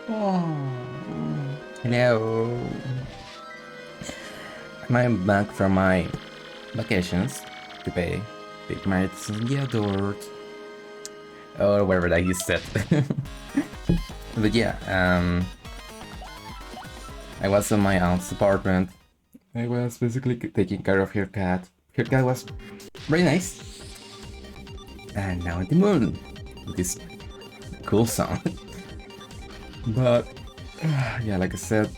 Oh, hello. I'm back from my vacations to pay PrismaticSeal or whatever that you said. But yeah, I was in my aunt's apartment. I was basically taking care of her cat. Her cat was very nice. And now in the moon, with this cool song. But yeah, like I said,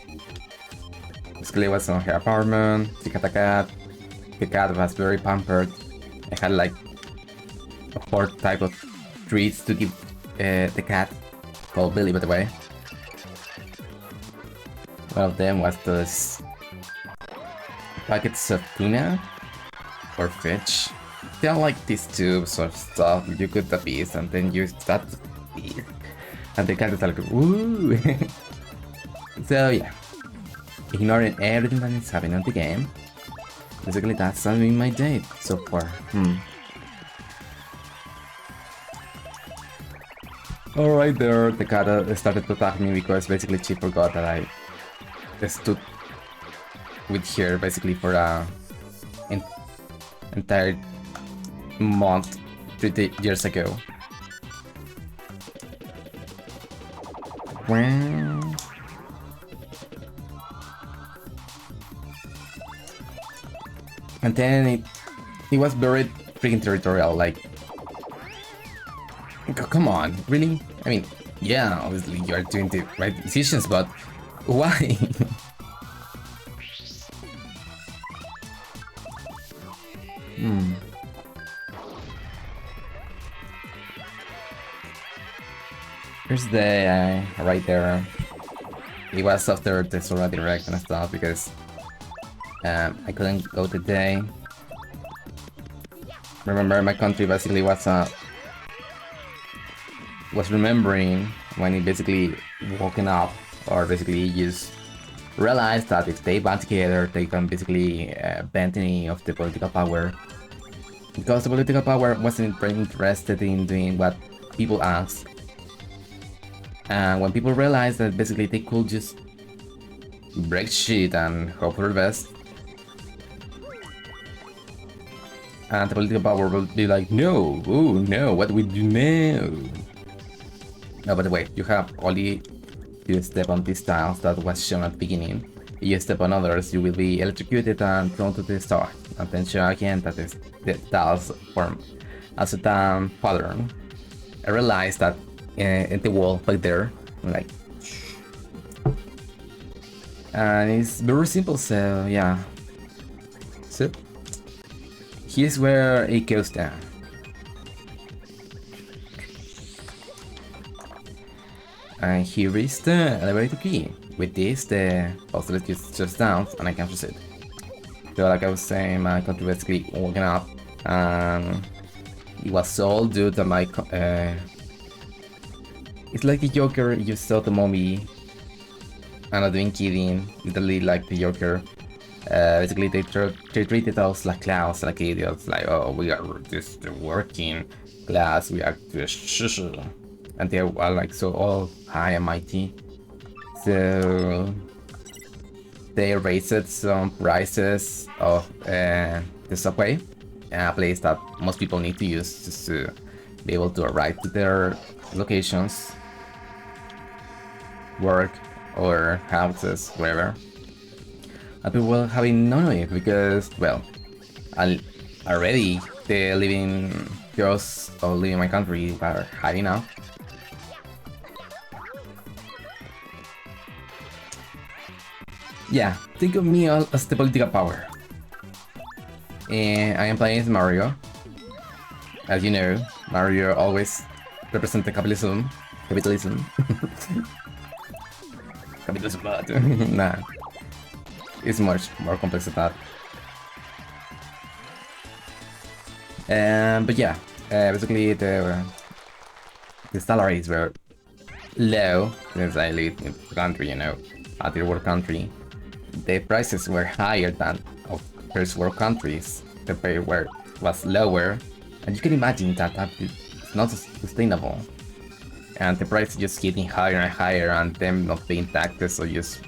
basically I was on her apartment. She had a cat. The cat was very pampered. I had like a 4 type of treats to give the cat, called Billy by the way. One of them was those packets of tuna or fish. They are like these tubes of stuff you could appease and then you start to eat. And the cat is like, woo! So yeah, ignoring everything that is happening on the game. Basically that's been my day so far. Alright there, the cat started to attack me because basically she forgot that I stood with her basically for a entire month 3 years ago. And then it was very freaking territorial, like, come on, really? I mean, yeah, obviously you are doing the right decisions, but why? Here's the right there. It was after the Sora Direct and stuff because I couldn't go today. Remember, my country basically was remembering when it basically woken up, or basically just realized that if they band together, they can basically bend any of the political power. Because the political power wasn't very interested in doing what people asked. And when people realized that basically they could just break shit and hope for the best, and the political power will be like, no, oh no, what do we do now? No, by the way, you have only to step on these tiles that was shown at the beginning. If you step on others, you will be electrocuted and thrown to the star. And then show again that the tiles form as a pattern. I realized that in the wall back there, like, and it's very simple. So yeah, so here's where it goes down. And here is the elevator key. With this, the oscillator is just down and I can proceed. So like I was saying, my country basically woken up and it was all due to my it's like the Joker you saw the movie. I'm not even kidding, literally like the Joker. Basically they treated us like clowns, like idiots, like, oh, we are just the working class, we are just and they are like so all high and mighty. So they raised some prices of the subway, a place that most people need to use just to be able to arrive to their locations, work, or houses, wherever. And people having none of it because, well, already the living girls or living in my country are high enough. Yeah, think of me as the political power. And I am playing as Mario. As you know, Mario always represents the capitalism. Capitalism, but nah, it's much more complex than that. But yeah, basically the salaries were low since I live in the country, you know, a third world country. The prices were higher than of first world countries. The pay was lower, and you can imagine that is not sustainable. and the price is just getting higher and higher, and them not paying taxes or just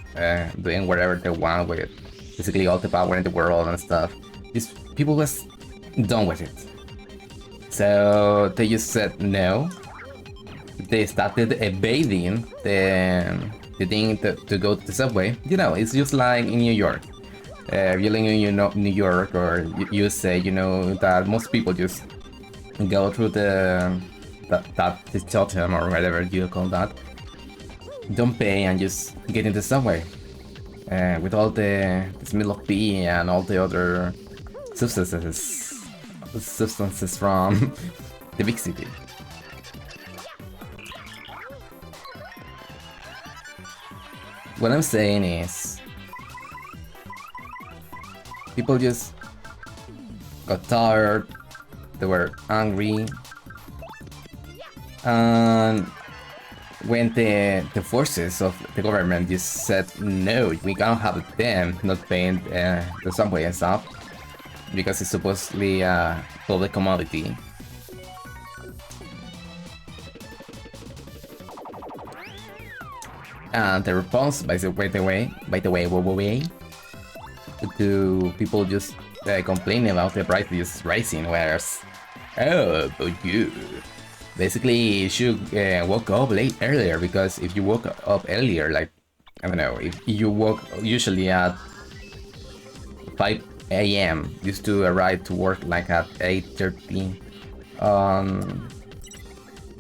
doing whatever they want with basically all the power in the world and stuff. Just people was done with it. So they just said no. They started evading the thing to go to the subway. You know, it's just like in New York. If you're living in New York, or you say, you know, that most people just go through the totem or whatever you call that, don't pay and just get in the subway with all the smell of pee and all the other substances from the big city. What I'm saying is, people just got tired, they were angry, and when the forces of the government just said no, we can't have them not paying the subway and stuff because it's supposedly a public commodity. And the response, by the way, to people just complaining about the price just rising, whereas, oh, but you basically should woke up earlier, because if you woke up earlier, like, I don't know, if you woke usually at 5 a.m. used to arrive to work like at 8:30,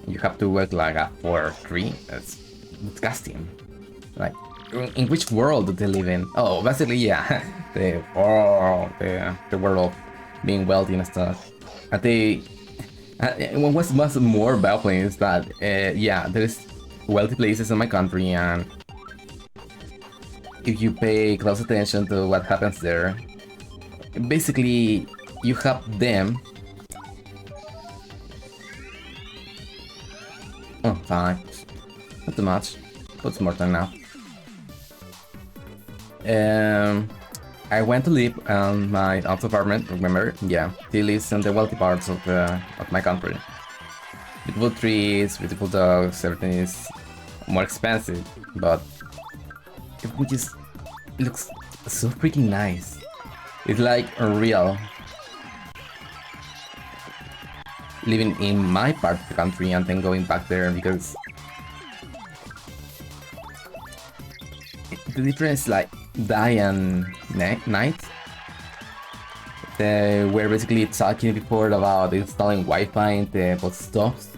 you have to work like at 4 or 3. That's disgusting. Like, in which world do they live in? Oh, basically, yeah, the world of being wealthy and stuff. And what's more baffling is that, yeah, there's wealthy places in my country, and if you pay close attention to what happens there, basically, you have them. Oh, fine. Not too much. But it's more than enough. I went to live in my aunt's apartment, remember? Yeah, he lives in the wealthy parts of my country. Beautiful trees, beautiful dogs, everything is more expensive, but everything just looks so freaking nice. It's like real. Living in my part of the country and then going back there, because the difference, like day and night. They were basically talking before about installing Wi-Fi in the bus stops.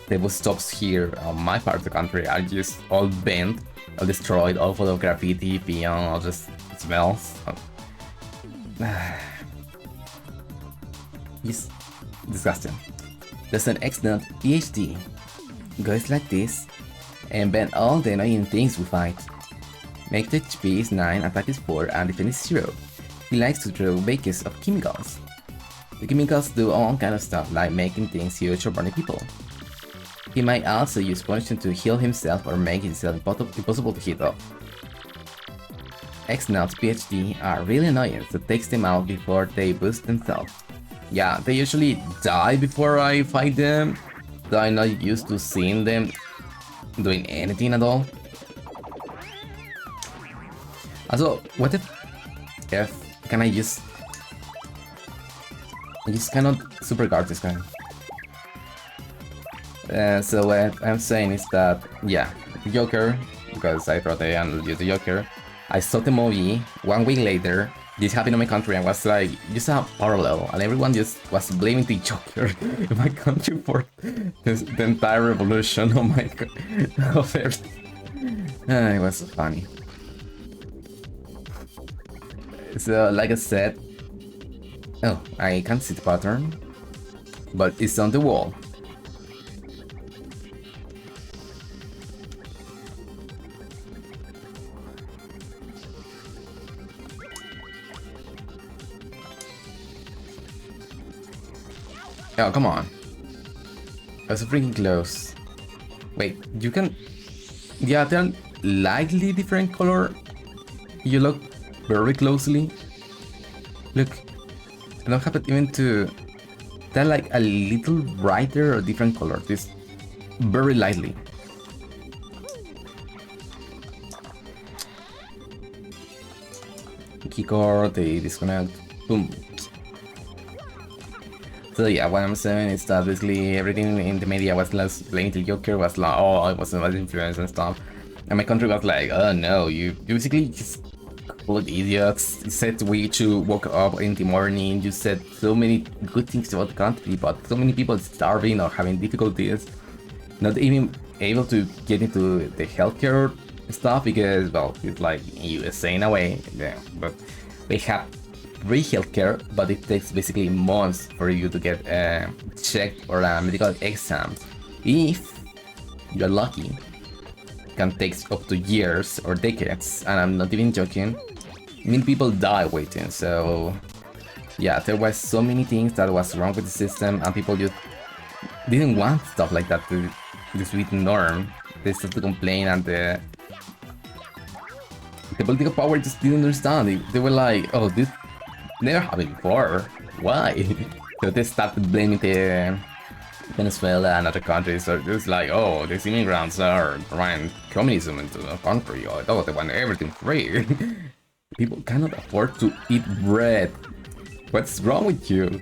The bus stops here on my part of the country are just all bent, all destroyed, all full of graffiti, beyond all just smells. It's disgusting. There's an excellent PhD. Goes like this, and bend all the annoying things we fight. Make the HP is 9, attack is 4, and defense is 0. He likes to throw bakers of chemicals. The chemicals do all kind of stuff, like making things huge or burning people. He might also use poison to heal himself or make himself impossible to hit off. X-Nuts PhD are really annoying, so takes them out before they boost themselves. Yeah, they usually die before I fight them, so I'm not used to seeing them doing anything at all. Also, what if can I just cannot superguard this guy? So what I'm saying is that, yeah, Joker, because I thought I handled you the Joker. I saw the movie 1 week later. This happened in my country, and was like just a parallel, and everyone just was blaming the Joker in my country for the entire revolution of my of everything. It was so funny. So, like I said, oh, I can't see the pattern, but it's on the wall. Oh, come on. That's freaking close. Wait, you can... Yeah, they're lightly different color. You look very closely. Look, I don't have it even to... They're like a little brighter or different color. This very lightly. keycord, they disconnect, boom. So yeah, what I'm saying is that basically everything in the media was less playing the Joker was like, oh, I was about influence and stuff. And my country was like, oh no, you basically just full of idiots. You said we should wake up in the morning. You said so many good things about the country, but so many people starving or having difficulties, not even able to get into the healthcare stuff because, well, it's like USA in a way, yeah, but we have free healthcare, but it takes basically months for you to get checked or a medical exam. If you're lucky, it can take up to years or decades, and I'm not even joking. Many people die waiting, so yeah, there was so many things that was wrong with the system, and people just didn't want stuff like that to just be the norm. They started to complain, and the political power just didn't understand. They were like, oh, this never happened before. Why? So they started blaming the Venezuela and other countries. So it's like, oh, these immigrants are bringing communism into the country. Oh, they want everything free. People cannot afford to eat bread. What's wrong with you?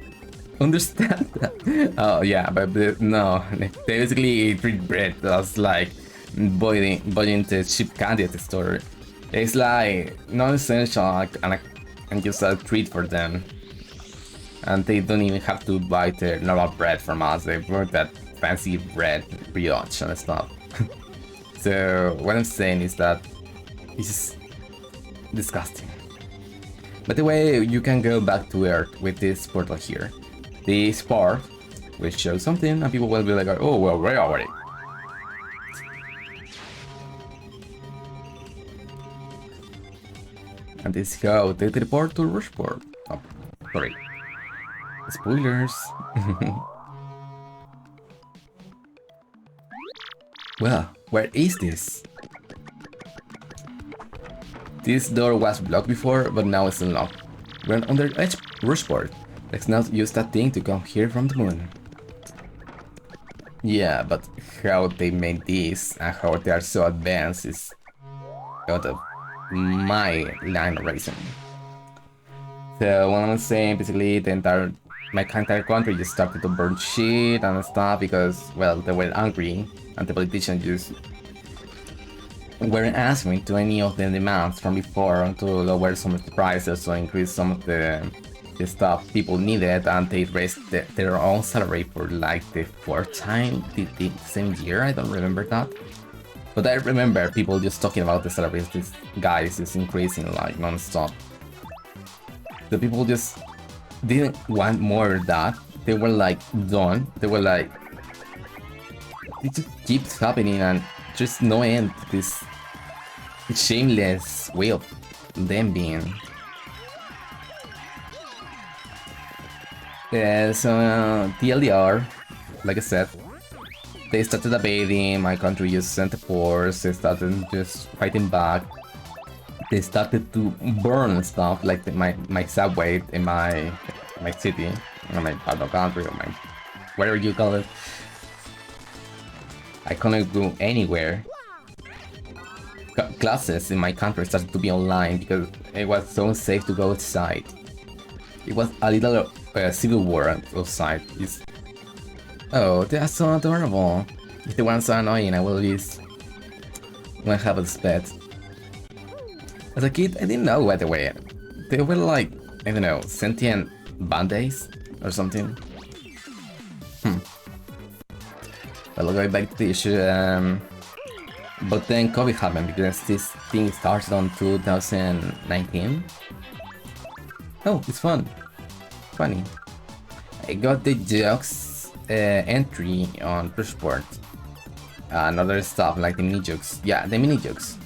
Understand that? Oh yeah, but no, they basically treat bread as like buying the cheap candy at the store. It's like non-essential and just a treat for them. And they don't even have to buy the normal bread from us. They brought that fancy bread, brioche and stuff. So what I'm saying is that it's disgusting. By the way, you can go back to Earth with this portal here. This part will show something and people will be like, oh, well, where are we? And this is how they teleport to Rushport. Oh, sorry. Spoilers. Well, where is this? This door was blocked before, but now it's unlocked. We're under edge Rushport. Let's not use that thing to come here from the moon. Yeah, but how they made this and how they are so advanced is out of my line of reasoning. So what I'm saying, basically my entire country just started to burn shit and stuff because, well, they were angry and the politicians just weren't answering to any of the demands from before to lower some of the prices or increase some of the stuff people needed, and they raised their own salary for like the fourth time the same year. I don't remember that. But I remember people just talking about the salaries. This guys is increasing like non-stop. The people just didn't want more of that. They were like done. They were like, it just keeps happening and just no end to this shameless way of them being. Yeah, so TLDR, like I said, they started invading, my country just sent a force, they started just fighting back. They started to burn stuff like my subway in my city, or my part of country, or my whatever you call it. I couldn't go anywhere. Classes in my country started to be online because it was so unsafe to go outside. It was a little civil war outside. Oh, they are so adorable. If they weren't so annoying, I will use one half of the pet. As a kid, I didn't know, by the way. They were like, I don't know, sentient band-aids or something. Well, going back to the issue, but then COVID happened because this thing started on 2019. Oh, it's fun. Funny. I got the jokes entry on Pushport. And other stuff like the mini jokes. Yeah, the mini jokes.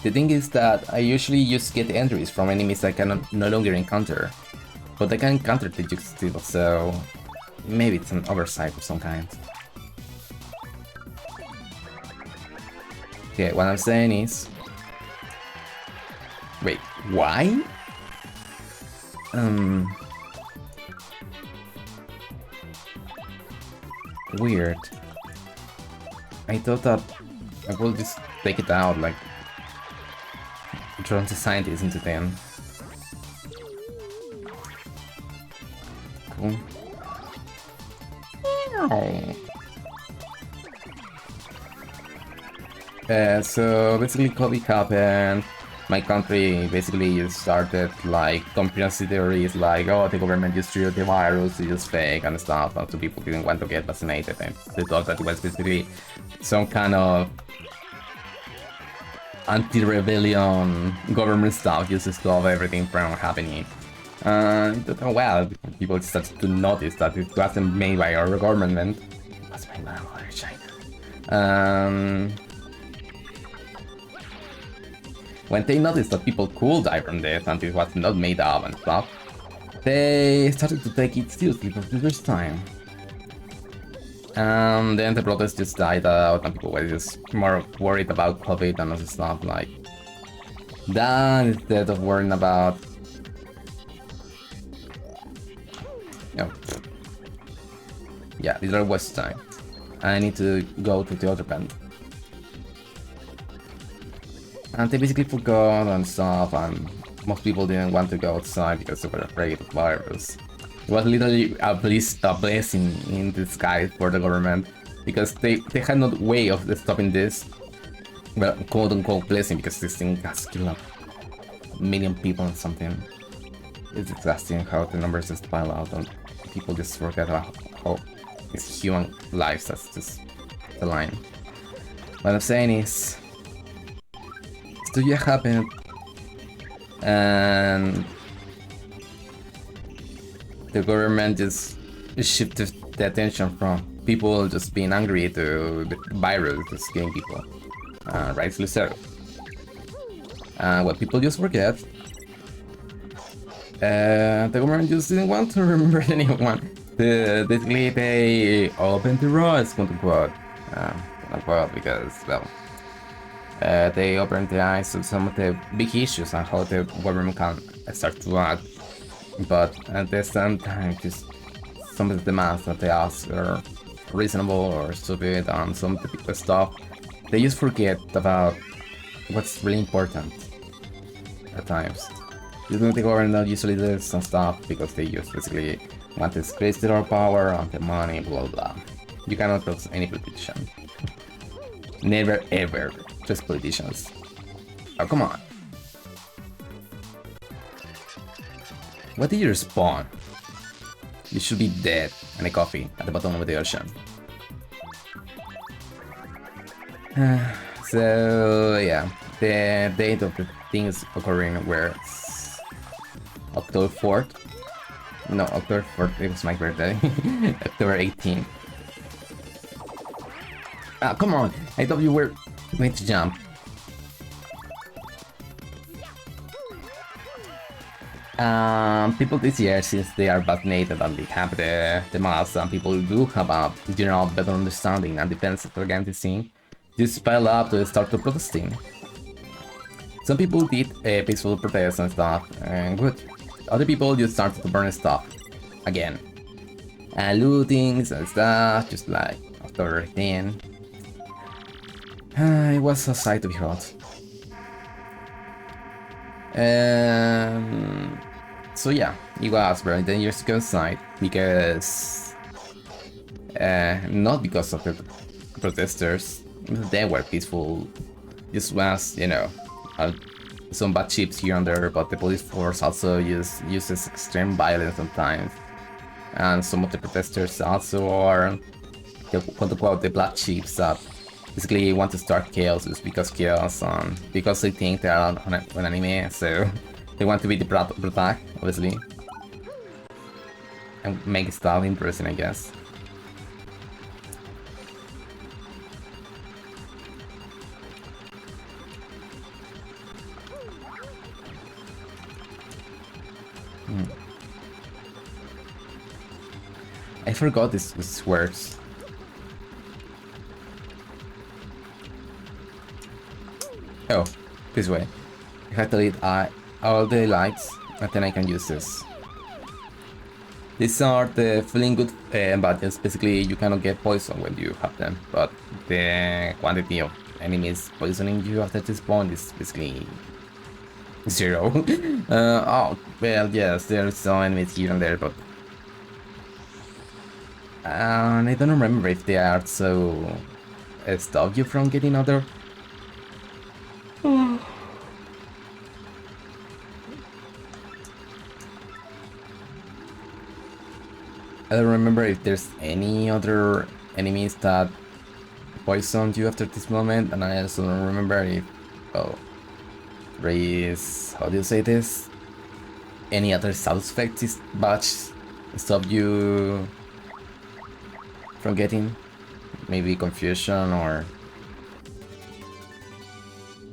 The thing is that I usually just get entries from enemies I can no longer encounter. But I can encounter the jokes still, so maybe it's an oversight of some kind. Okay, what I'm saying is... Wait, why? Weird. I thought that I will just take it out, like... turn the scientists into them. people. So basically COVID happened. My country basically just started like conspiracy theories like, oh, the government just treated the virus, it's just fake and stuff, and so people didn't want to get vaccinated, and they thought that it was basically some kind of anti-rebellion government stuff just to stop everything from happening. Well, people started to notice that it wasn't made by our government, it was made by our China. When they noticed that people could die from this and it was not made up and stuff, they started to take it seriously for the first time. And then the protests just died out and people were just more worried about COVID and other stuff like that instead of worrying about... Oh. Yeah, these are West time. I need to go to the other band. And they basically forgot and stuff, and most people didn't want to go outside because they were afraid of the virus. It was literally a blessing in disguise for the government, because they had no way of stopping this. Well, quote-unquote blessing, because this thing has killed a million people and something. It's exhausting how the numbers just pile out and people just forget about how it's human lives, that's just the line. What I'm saying is... So yeah, happened, and the government just shifted the attention from people just being angry to the virus just killing people, rightfully so. What people just forget, the government just didn't want to remember anyone. Basically, they opened the roads, quote unquote, because, well, they opened the eyes to some of the big issues and how the government can start to act. But at the same time, just some of the demands that they ask are reasonable or stupid, and some of the stuff they just forget about what's really important at times. You know, the government usually does some stuff because they just basically want to increase their power and the money, blah blah. You cannot trust any politician. Never ever trust politicians. Oh, come on. What did you respawn? You should be dead in a coffee at the bottom of the ocean. So yeah, the date of the things occurring were October 4th. No, October 4th, it was my birthday. October 18th. Ah, come on! I thought you were going to jump. People this year, since they are vaccinated and they have the mask, and people do have a general better understanding and defense against the scene, just pile up to start to protesting. Some people did peaceful protests and stuff, and good. Other people just started to burn stuff again. And lootings and stuff, just like October 18. It was a sight to behold. So yeah, it was very dangerous to go outside because not because of the protesters, they were peaceful. This was, you know, some bad chips here and there, but the police force also uses extreme violence sometimes, and some of the protesters also are the quote-unquote the black chips that basically want to start chaos just because chaos, because they think they are an anime, so they want to be the protag, obviously, and make stuff interesting, I guess. I forgot this works. Oh, this way. I have to delete all the lights, and then I can use this. These are the feeling good badges. Basically, you cannot get poison when you have them, but the quantity of enemies poisoning you after this point is basically 0. Oh, well, yes, there are some enemies here and there, but And I don't remember if they are so stop you from getting other. I don't remember if there's any other enemies that poisoned you after this moment, and I also don't remember if, oh, there is, how do you say this? Any other side effects this batch stop you from getting? Maybe confusion or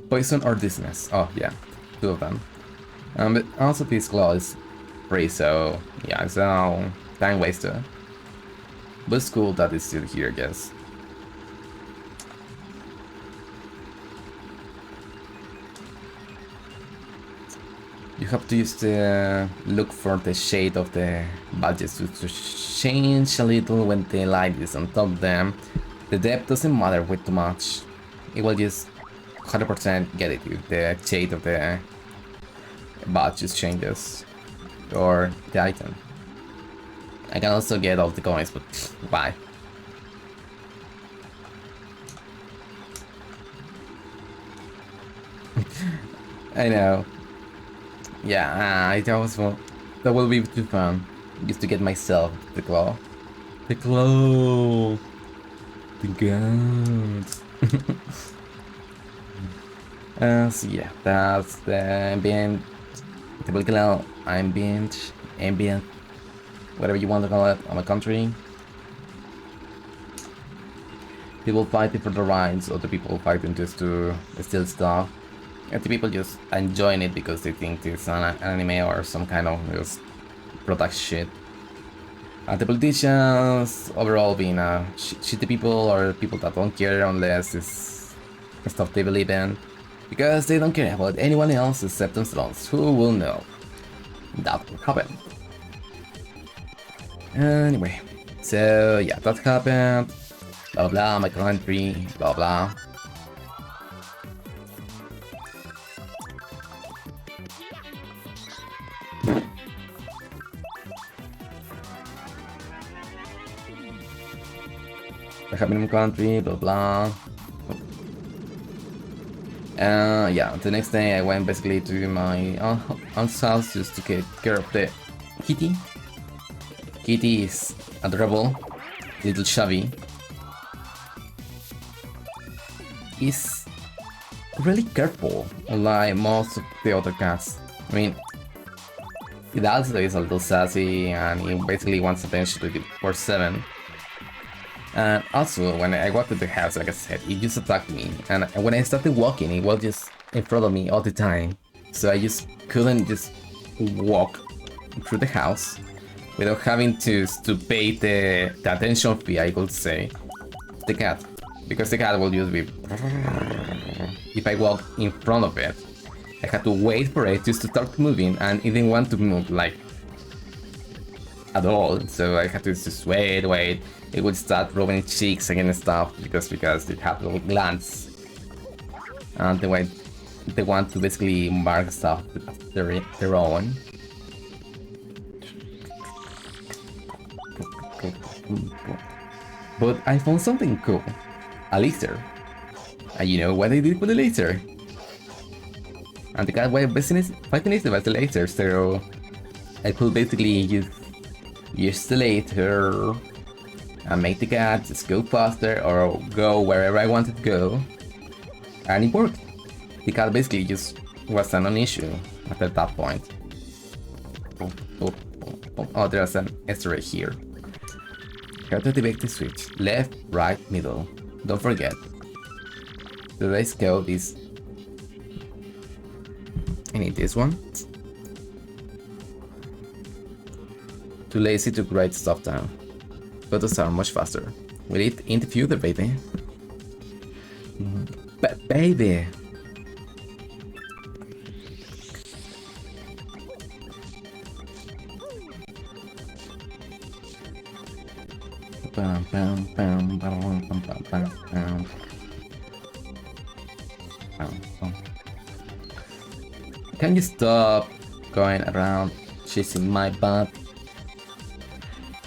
poison or dizziness. Oh yeah, two of them. But also this claw is free, so yeah, it's no time waster. But it's cool that it's still here, I guess. You have to use the look for the shade of the badges to change a little when the light is on top of them. The depth doesn't matter way too much. It will just 100% get it if the shade of the badges changes or the item. I can also get all the coins, but why? I know. Yeah, I thought that will be too fun. Just to get myself the claw. The claw! The guns! So yeah, that's the ambient, typical ambient, whatever you want to call it, on a country. People fighting for the rights, other people fighting just to steal stuff. And the people just enjoying it because they think it's an anime or some kind of just product shit. The politicians overall being shitty people or people that don't care unless it's stuff they believe in. Because they don't care about anyone else except themselves. Who will know? That will happen. Anyway, so yeah, that happened. Blah blah, my country, blah blah. I have in my country, blah blah. Yeah, the next day I went basically to my aunt's house just to take care of the kitty. Kitty is adorable, little chubby. He's really careful, unlike most of the other cats. I mean, he also is a little sassy and he basically wants attention 24/7. And also, when I walked to the house, like I said, he just attacked me. And when I started walking, he was just in front of me all the time. So I just couldn't just walk through the house without having to pay the attention fee, I could say, the cat. Because the cat will just be... If I walk in front of it, I had to wait for it just to start moving, and it didn't want to move, like, at all. So I had to just wait. It would start rubbing its cheeks again and stuff because it had little glands. And they want to basically mark stuff after their own. But I found something cool. A laser. And you know what I did with the laser? And the cat was fighting it with the laser, so I could basically use the laser and make the cat just go faster or go wherever I wanted to go. And it worked. The cat basically just was a non-issue at that point. Oh, there's an Easter egg here. How to activate the switch. Left, right, middle. Don't forget. Today's code is... I need this one. Too lazy to write stuff down. Photos are much faster. Will it interview the baby? Baby! Can you stop going around chasing my butt?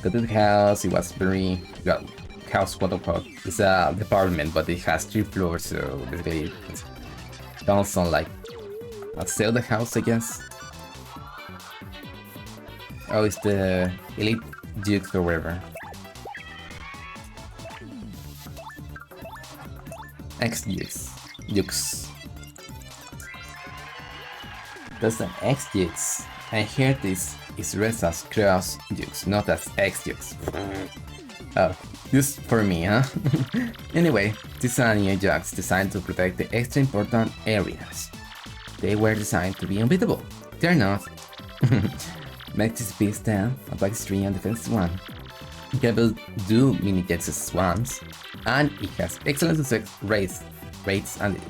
Got to the house, it was very... Well, house, quote unquote. It's a department, but it has 3 floors, so basically it sounds like a Zelda house, I guess. Oh, it's the Elite Dukes or whatever. X-Dukes. Dukes. That's an X-Dukes. I hear this is read as Cross Dukes, not as X-Dukes. Oh, just for me, huh? Anyway, these are new jugs designed to protect the extra important areas. They were designed to be unbeatable. They're not. Makes this beast 10, attack 3 and defense 1. It can do mini jets once, and it has excellent success rates and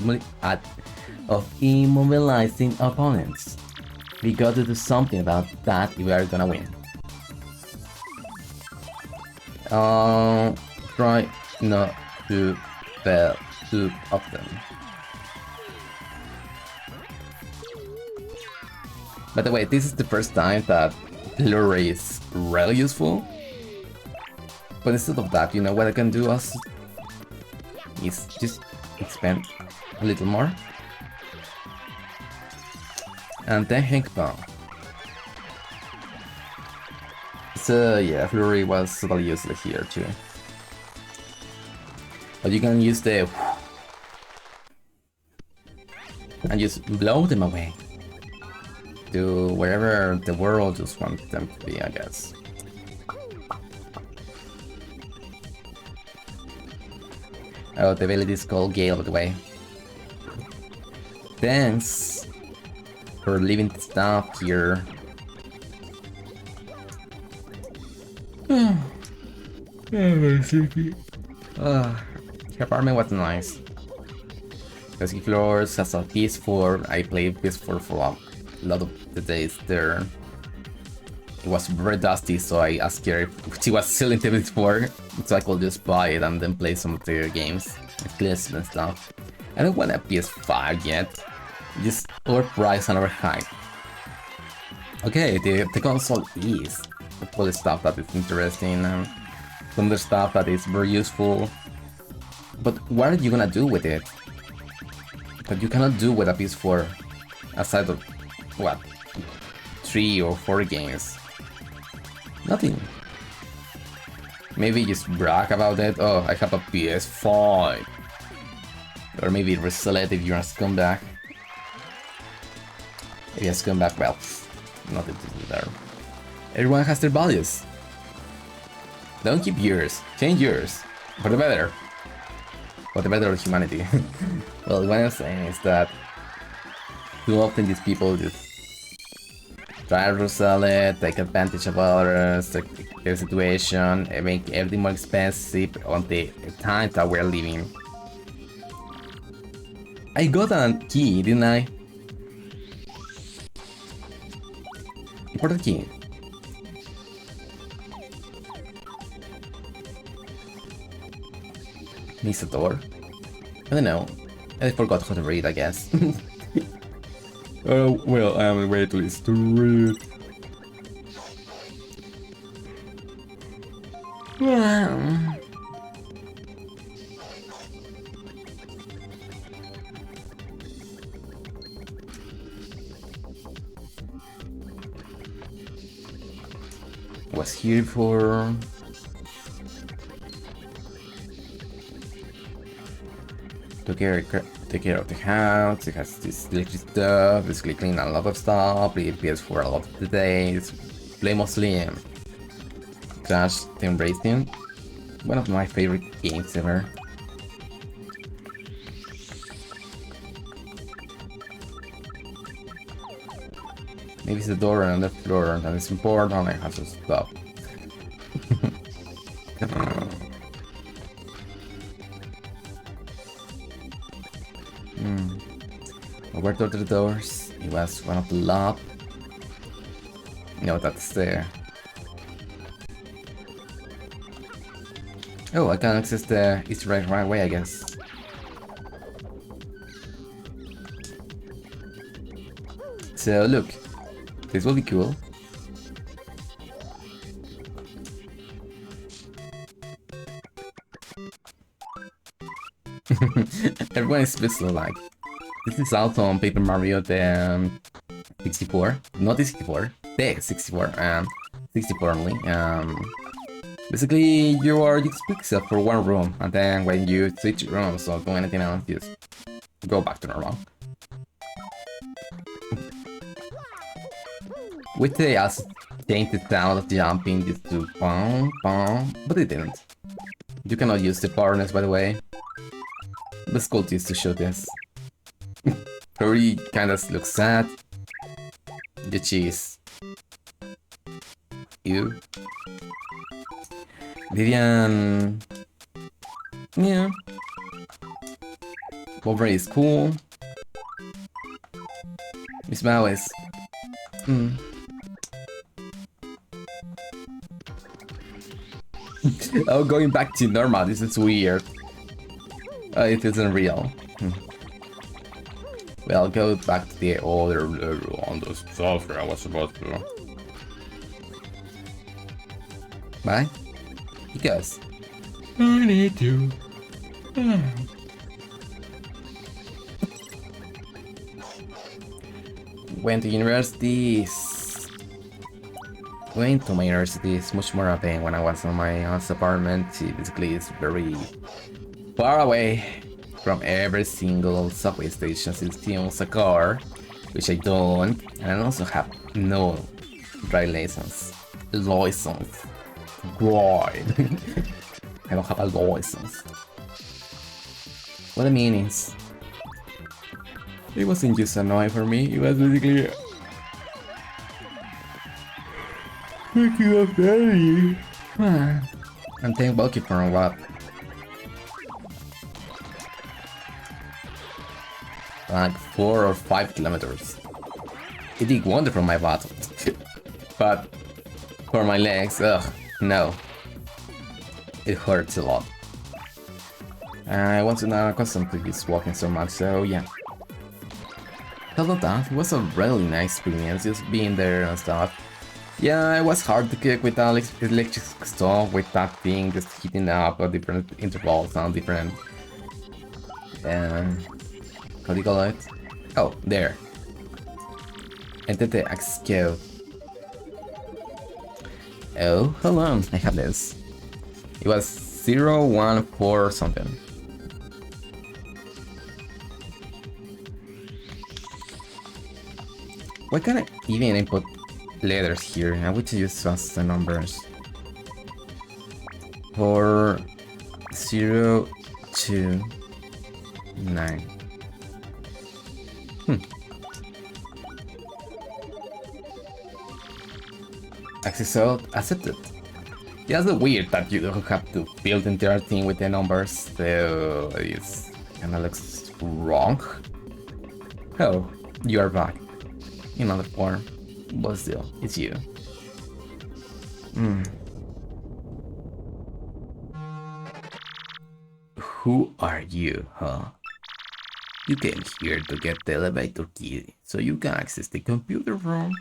of immobilizing opponents. We got to do something about that if we are gonna win. Try not to fail too often. By the way, this is the first time that Blu-ray is really useful. But instead of that, you know what I can do also is just expand a little more. And then Hank Bomb. So yeah, Flurry was totally useless here too. But you can use the... and just blow them away. To wherever the world just wants them to be, I guess. Oh, the ability is called Gale, by the way. Thanks for leaving the stuff here. The apartment was nice. Pesky floors, has a PS4. I played PS4 for a lot of the days there. It was very dusty, so I asked her if she was still in the PS4, so I could just buy it and then play some of their games, clips and stuff. I don't want a PS5 yet, just overpriced and overhyped. Okay, the console is full of stuff that is interesting and some other stuff that is very useful. But what are you gonna do with it? That you cannot do with a PS4, aside of what, 3 or 4 games? Nothing. Maybe just brag about it. Oh, I have a PS5. Or maybe resell it if you're a scumbag. If you're a scumbag, well, nothing to do there. Everyone has their values. Don't keep yours, change yours. For the better. For the better of humanity. Well, what I'm saying is that too often these people just try to resell it, take advantage of others, their situation, and make everything more expensive on the time that we're living. I got a key, didn't I? Important key. Needs a door? I don't know. I forgot how to read, I guess. Oh, well, I am way too least to read. Yeah. Was here for... take care of the house. It has this electric stuff, basically clean a lot of stuff, play PS4 a lot of the days, play mostly Crash Team Racing, one of my favorite games ever. Maybe it's the door on the floor that is important, I have to stop. Where to the doors? It was one of the lock. No, that's there. Oh, I can access the Easter egg right away, I guess. So look, this will be cool. Everyone is basically like, this is also on Paper Mario the 64, not the 64, the 64, 64 only. Basically, you are just pixel for one room, and then when you switch rooms or do anything else, just go back to normal. Which they also changed the sound of jumping just to boom, boom, but it didn't. You cannot use the corners, by the way. The school used to show this. Furry kinda looks sad. The cheese. You. Vivian. Yeah. Wolverine is cool. Miss Mao is. Oh, going back to normal. This is weird. It isn't real. Well, go back to the other level on the software I was supposed to. Bye? Because I need to. Went to universities. Going to my university is much more a pain when I was on my aunt's apartment. She basically is very far away from every single subway station. She still owns a car, which I don't, and I also have no driving license. License. Right. I don't have a license. What I mean is, it wasn't just annoying for me, it was basically making up daddy. I'm taking bulky for a while. Like 4 or 5 kilometers. It did wonder for my butt. But for my legs, ugh, no. It hurts a lot. I wasn't not accustomed to just walking so much, so yeah. Other than that, it was a really nice experience, just being there and stuff. Yeah, it was hard to kick with electric stuff, with that thing, just hitting up at different intervals and different... how do you call it? Oh, there. Enter the access code. Oh, hold on, I have this. It was 014 or something. Why can't I even input letters here? I would use just the numbers. 4029. Access out accepted. Yeah, it's weird that you have to build the entire thing with the numbers, so it's kinda looks wrong. Oh, you are back. In another form, but still, it's you. Who are you, huh? You came here to get the elevator key, so you can access the computer room?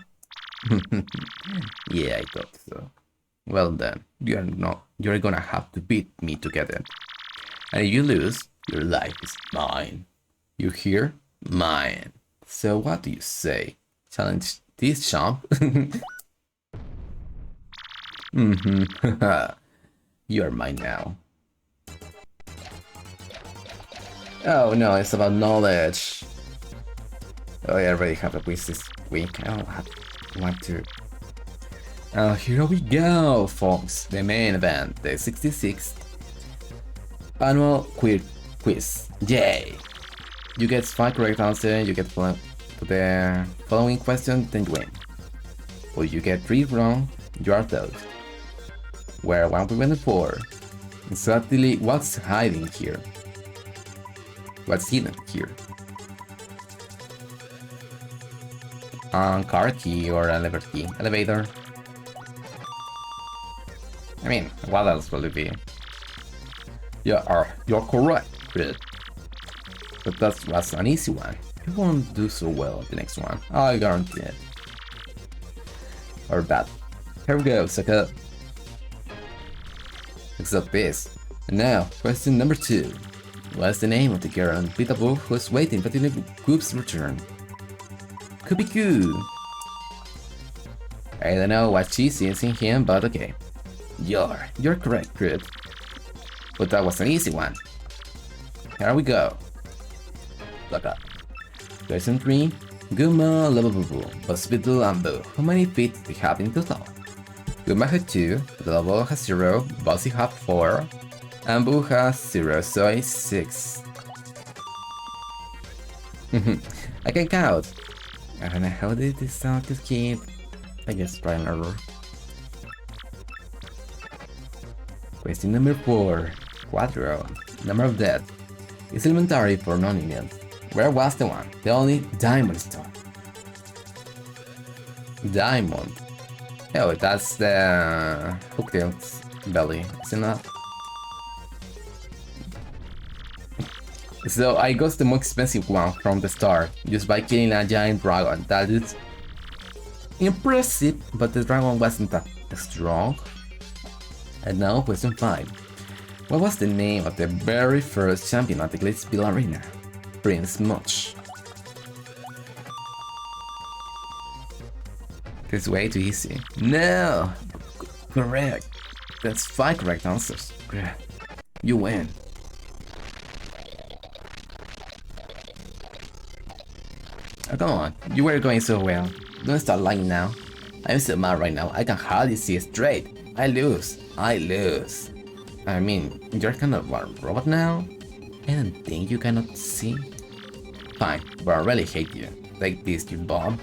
Yeah, I thought so. Well then, you're gonna have to beat me to get it. And if you lose, your life is mine. You hear? Mine. So what do you say? Challenge this champ? You are mine now. Oh no, it's about knowledge. Oh, I already have a quiz this week. I don't want to. Here we go, folks. The main event, the 66th annual quiz. Yay! You get 5 correct answers, you get to the following question, then you win. Or you get 3 wrong, you are out. Where 1 prevented 4. Exactly what's hiding here? What's hidden here? Car key or elevator key? Elevator. I mean, what else will it be? Yeah, you're correct, but that was an easy one. You won't do so well at the next one, I guarantee it. Or bad. Here we go, sucker. Accept this. And now, question number 2. What's the name of the girl and Peekaboo who's waiting for the Coop's return? Koopy-Coo! I don't know what she sees in him, but okay. You're correct, Groot. But that was an easy one. Here we go. Look up. Question 3. Guma, Lobo, Hospital, and Boo. How many feet do we have in total? Guma has 2, Lobo has 0, Bossy has 4, and Boo has 0, so it's 6. I can count. I don't know how did this sound to keep. I guess try an error. Question number 4. Quadro. Number of death. Is elementary for non-Indians. Where was the one? The only diamond stone. Diamond. Oh, that's the Hooktail's belly, isn't that? So I got the most expensive one from the start, just by killing a giant dragon. That is impressive, but the dragon wasn't that strong. And now question 5. What was the name of the very first champion at the Glitzville Arena? Prince Much. This is way too easy. No! Correct. That's 5 correct answers. You win. Oh, come on, you were going so well. Don't start lying now. I'm so mad right now, I can hardly see straight. I lose. I mean, you're kind of a robot now? I don't think you cannot see. Fine, but I really hate you. Take this, you bomb.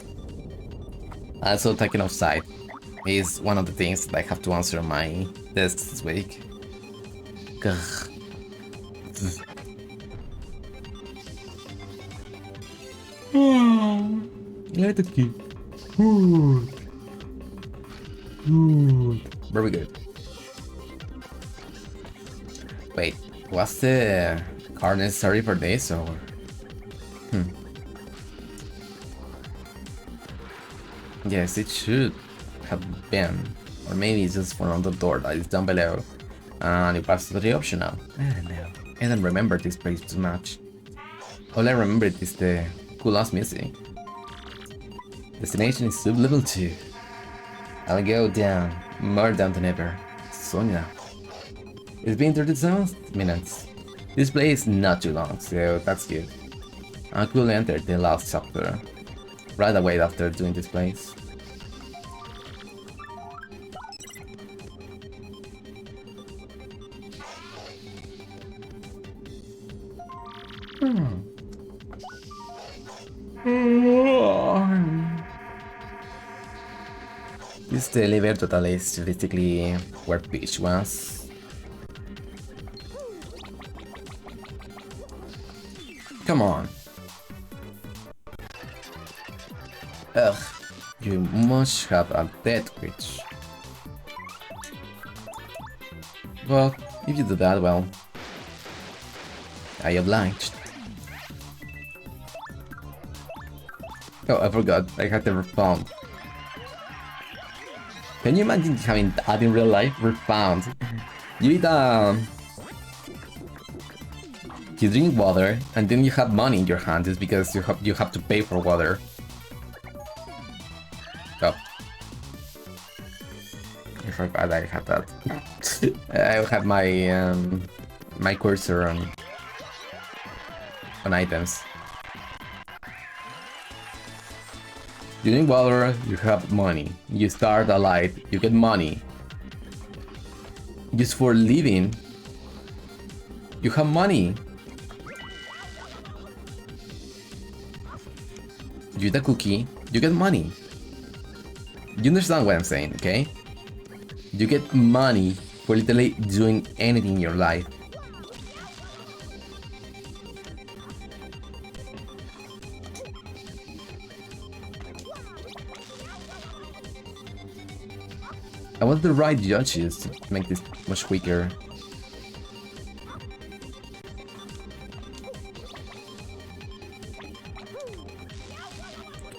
Also, taking offside is one of the things that I have to answer my tests this week. Gah. Let it keep. Very good. Wait, was the card necessary for this or? Yes, it should have been. Or maybe it's just for another door that is down below. And it was totally optional. I don't know. I don't remember this place too much. All I remember is the cool ass music. Destination is sub-level 2. I'll go down, more down than ever. Sonia. It's been 37 minutes. This play is not too long, so that's good. I could enter the last chapter right away after doing this place. This elevator total is basically where Peach was. Come on. Ugh, you must have a dead witch. Well, if you do that, well, I obliged. Oh, I forgot, I had the refound. Can you imagine having that in real life? Refound. You eat you drink water and then you have money in your hand just because you have to pay for water. Oh. I forgot I had that. I had my my cursor on items. You drink water, you have money. You start a light, you get money. Just for living, you have money. You eat a cookie, you get money. You understand what I'm saying, okay? You get money for literally doing anything in your life. I want the right judges to make this much quicker.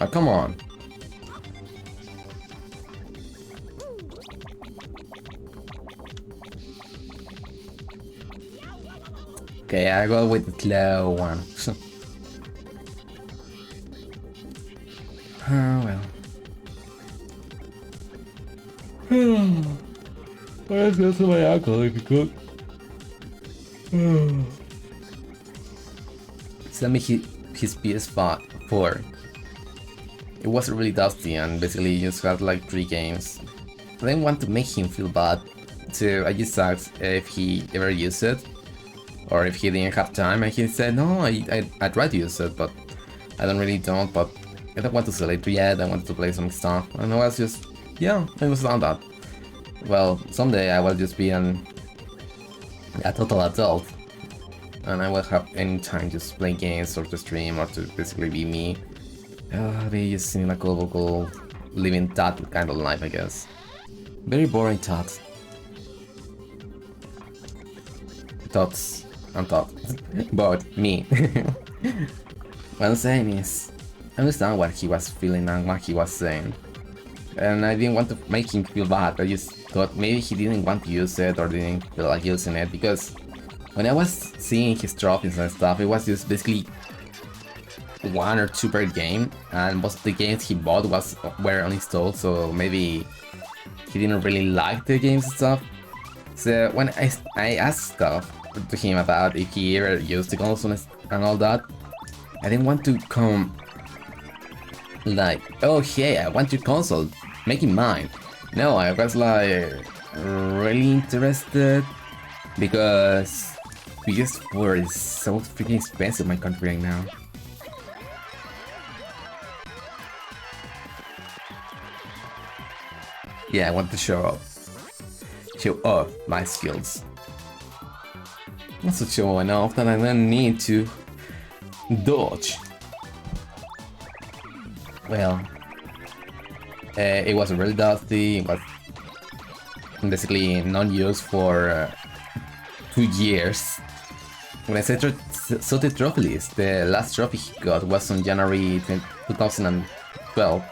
Oh, come on. Okay, I go with the slow one. Oh well. Let's go to my uncle if you could. Send me his PS4. It was really dusty and basically just had like 3 games. I didn't want to make him feel bad, so I just asked if he ever used it or if he didn't have time, and he said no, I tried to use it, but I don't, but I don't want to sell it yet, I want to play some stuff. And I was just, yeah, I understand that. Well, someday I will just be a total adult and I will have any time just play games or to stream or to basically be me. I'll be just in a cool living that kind of life, I guess. Very boring thoughts. Thoughts and thoughts. But me. What I'm saying is, I understand what he was feeling and what he was saying. And I didn't want to make him feel bad, I just thought maybe he didn't want to use it or didn't feel like using it, because when I was seeing his trophies and stuff, it was just basically 1 or 2 per game, and most of the games he bought were uninstalled, so maybe he didn't really like the games and stuff. So when I asked stuff to him about if he ever used the console and all that, I didn't want to come like, oh hey, I want your console, make it mine. No, I was like really interested because PS4 is so freaking expensive in my country right now. Yeah, I want to show off my skills. Not to show enough that I don't need to dodge. Well, it was really dusty, it was basically non-used for 2 years. When I saw the trophy list, the last trophy he got was on January 2012.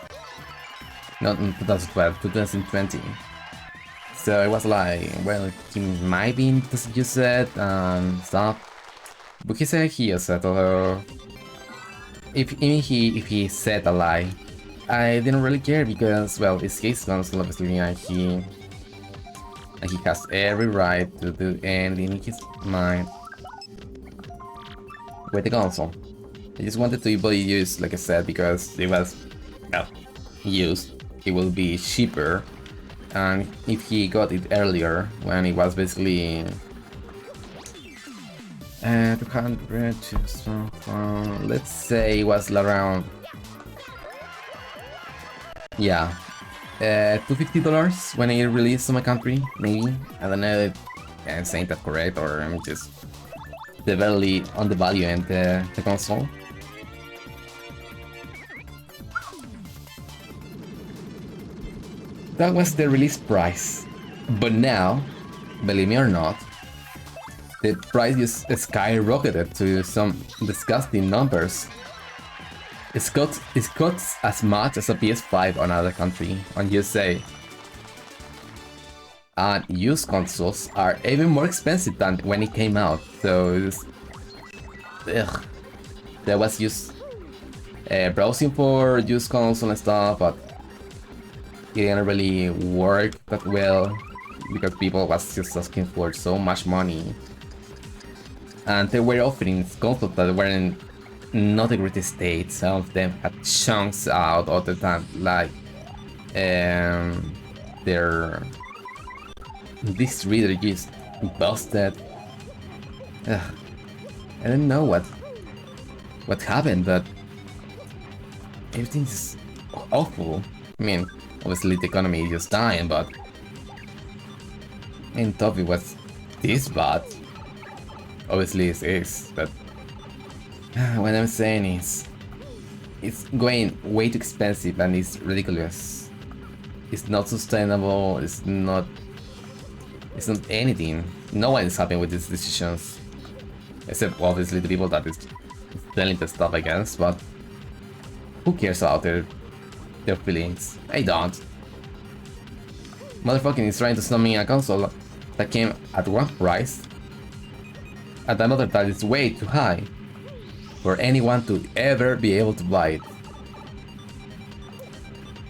Not in 2012, 2020. So it was like, well, he might be into use it and stuff. But he said he used it, although if he said a lie, I didn't really care because, well, it's his console obviously, and he has every right to do anything in his mind with the console. I just wanted to be used, like I said, because it was, well, used. It will be cheaper, and if he got it earlier, when it was basically 200 let's say it was around, yeah, $250 when it released in my country, maybe. I don't know if I'm saying that correct, or I'm just severely undervaluing the console. That was the release price, but now, believe me or not, the price just skyrocketed to some disgusting numbers. It costs as much as a PS5 on other country, on USA. And used consoles are even more expensive than when it came out, so it's, ugh. There was just browsing for used console and stuff, but it didn't really work that well because people was just asking for so much money, and they were offering consoles that were not a great state. Some of them had chunks out all the time, like their disc reader just busted. Ugh. I don't know what happened, but everything's awful. I mean, obviously the economy is just dying, but I didn't thought it was this bad. Obviously it is, but what I'm saying is, it's going way too expensive and it's ridiculous. It's not sustainable, it's not anything. No one is happy with these decisions. Except obviously the people that is selling the stuff, I guess, but who cares about their feelings? I don't. Motherfucking is trying to sell me a console that came at one price and another that is way too high for anyone to ever be able to buy it.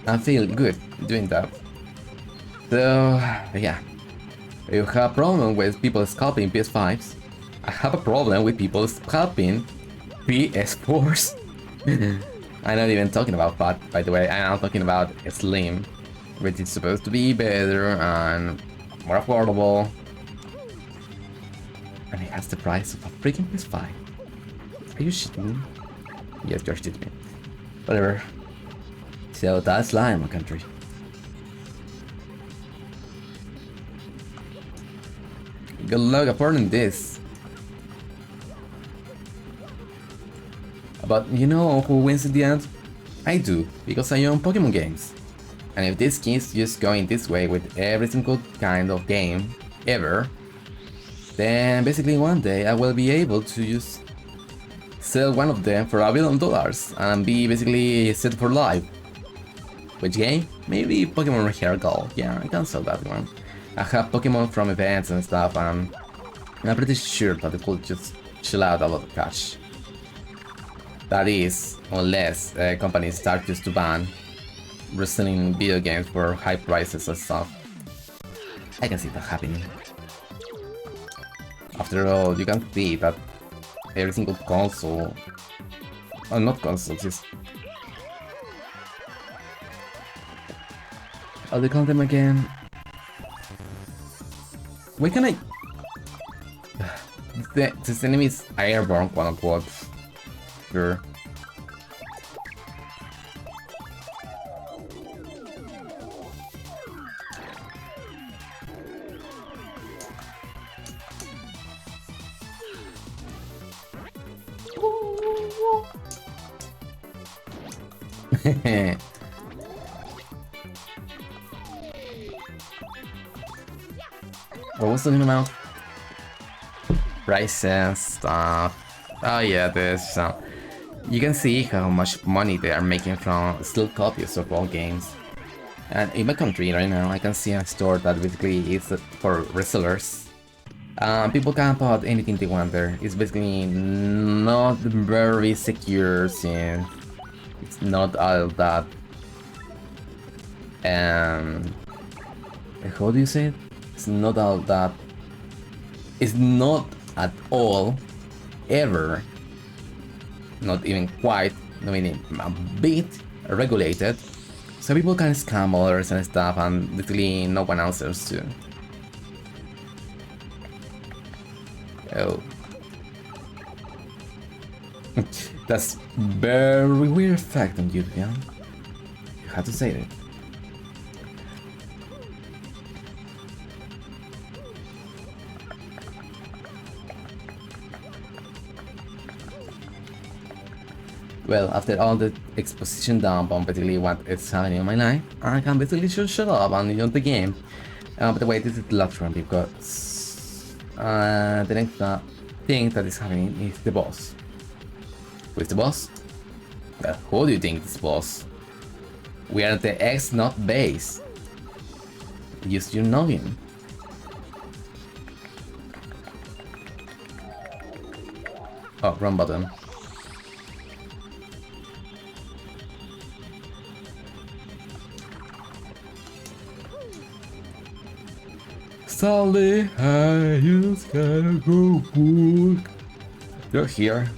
I feel good doing that. So, yeah. You have a problem with people scalping PS5s. I have a problem with people scalping PS4s. I'm not even talking about fat, by the way. I'm talking about slim, which is supposed to be better and more affordable. And it has the price of a freaking PS5. Are you shitting me? Yes, you're shitting me. Whatever. So that's life, my country. Good luck affording this. But you know who wins in the end? I do, because I own Pokemon games. And if this keeps just going this way with every single kind of game ever, then basically one day I will be able to just sell one of them for $1 billion and be basically set for life. Which game? Maybe Pokemon Hair Gold. Yeah, I can sell that one. I have Pokemon from events and stuff, and I'm pretty sure that it will just chill out a lot of cash. That is, unless companies start just to ban reselling video games for high prices and stuff. I can see that happening. After all, you can see that every single console, or not consoles, just how do you call them again? Why can I? This enemy is airborne, quote unquote. Sure. What was talking about? Prices, stuff. Oh yeah, this. You can see how much money they are making from still copies of all games. And in my country right now, I can see a store that basically is for resellers. People can put anything they want there. It's basically not very secure since it's not all that. How do you say it? It's not all that. It's not at all, ever, not even quite, not even a bit regulated. So people can scam others and stuff, and literally no one answers to. Oh. That's very weird effect on you, yeah? You have to say it. Well, after all the exposition dump on basically what is happening in my life, I can basically just shut up and enjoy the game. By the way, this is the last one because the next thing that is happening is the boss. Who is the boss? Well, who do you think is the boss? We are at the X-Not base. Use your noggin. Oh, wrong button. Sally, I just gotta go book. You're here.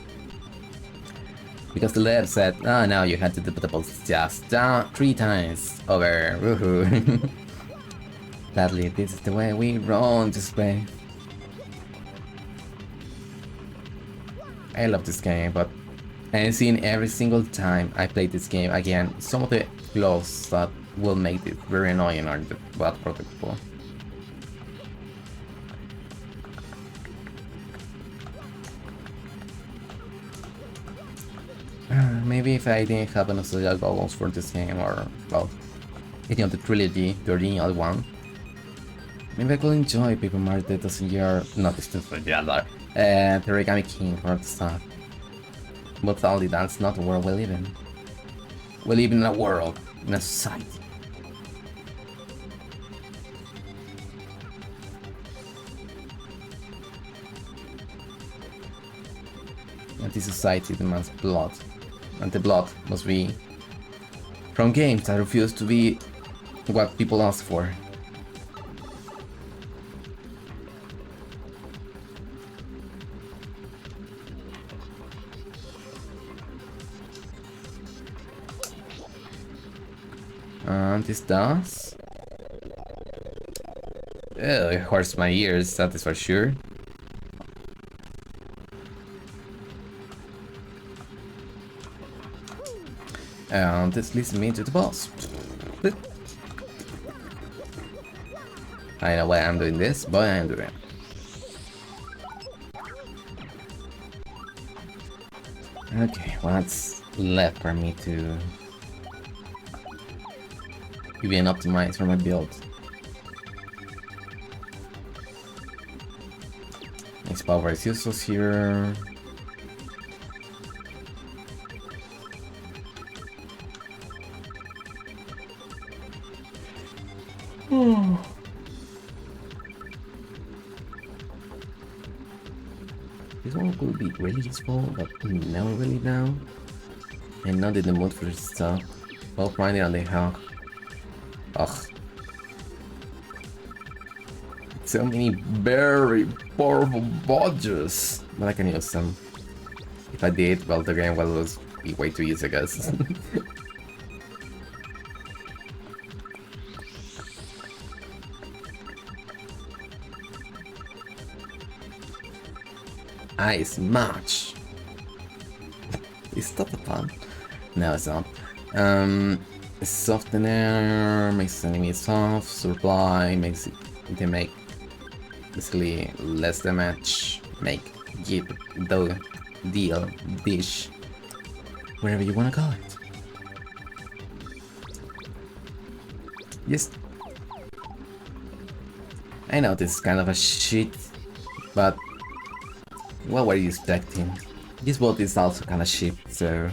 Because the lab said, oh no, you had to do the doubles just down 3 times over. Woohoo. Sadly, this is the way we run this way. I love this game, but I'm seeing every single time I play this game again some of the flaws that will make it very annoying or bad for the people. Maybe if I didn't have nostalgia goggles for this game, or, well, any of the trilogy, the original one, maybe I could enjoy Paper Mario the Thousand Year, not the Origami King or the stuff. But sadly, that's not the world we live in. We live in a world, in a society. this society demands blood, and the blood must be from games that refuse to be what people ask for. And this does. Oh, it hurts my ears, that is for sure. And this leads me to the boss. I know why I'm doing this, but I am doing it. Okay, what's left for me to even optimize for my build? Next power is useless here. This one could be really useful, but not really now. I'm not in the mood for this stuff. Well, finding on the hawk. Ugh. So many very powerful bodges, but I can use them. If I did, well, the game will be way too easy, I guess. Ice match. Is that the fun? No, it's not. Softener makes enemy soft. Supply makes they make basically less damage. Make give the deal dish wherever you wanna call it. Yes. I know this is kind of a shit, but what were you expecting? This boat is also kinda shit, so...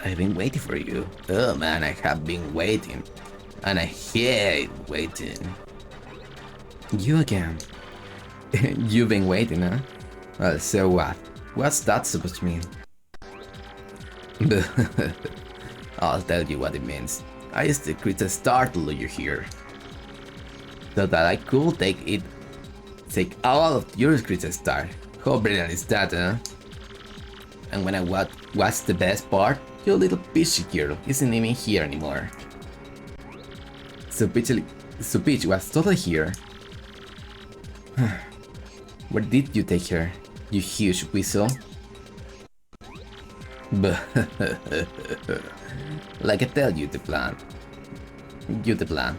I've been waiting for you. Oh man, I have been waiting. And I hate waiting. You again. You've been waiting, huh? Well, so what? What's that supposed to mean? I'll tell you what it means. I used to create a startle you here. So that I could take all of your creature star. How brilliant is that, huh? And when I what's the best part? Your little Peachy girl isn't even here anymore. So Peach was totally here. Where did you take her, you huge whistle? Like I tell you the plan.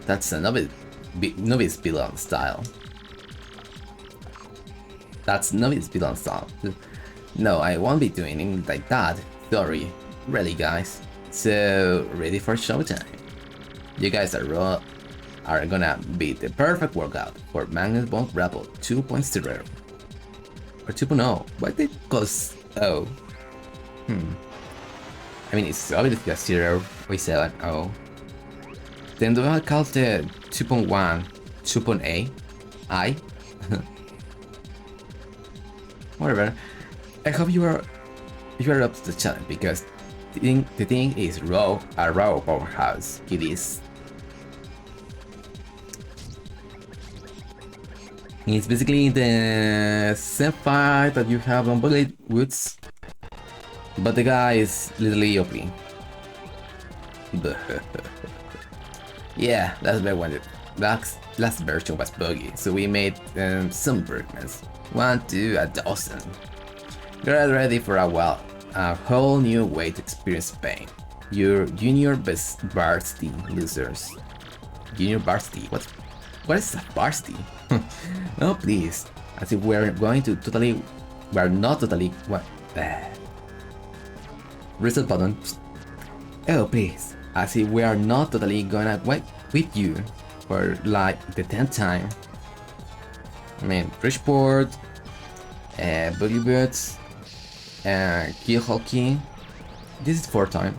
That's a novice villain style. That's novice villain style. No, I won't be doing it like that. Sorry. Really, guys. So, ready for showtime. You guys are gonna be the perfect workout for Magnus Bond Rebel 2.0. Or 2.0. Why did it call O? I mean, it's obviously a 0, we say like O. Then do I call the 2.1 2.A? I? Whatever. I hope you are up to the challenge because the thing is a raw powerhouse. It is. It's basically the same fight that you have on Bullet Woods, but the guy is literally OP. Yeah, last version was buggy, so we made some improvements. 1 to a dozen. Get ready for a whole new way to experience pain. Your junior varsity losers. Junior varsity? What is a varsity? No, please. As if we're not totally. What? Reset button. Oh, please. As if we are not totally gonna wait with you for like the 10th time. I mean, Bridgeport, Boogie Boots, Kill Hulky. This is 4th time.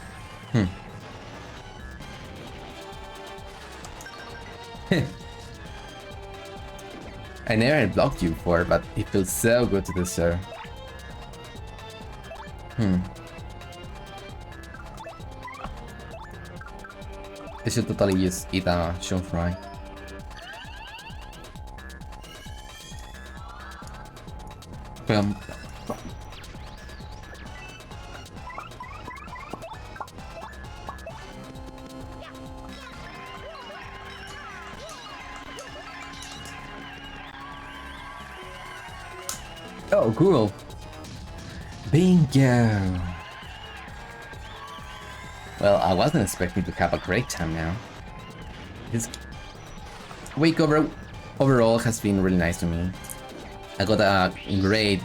Hmm. I never blocked you before, but it feels so good to do so. I should totally use eat a shun fry. Bum. Oh, cool. Bingo. Well, I wasn't expecting to have a great time now. This week overall has been really nice to me. I got a great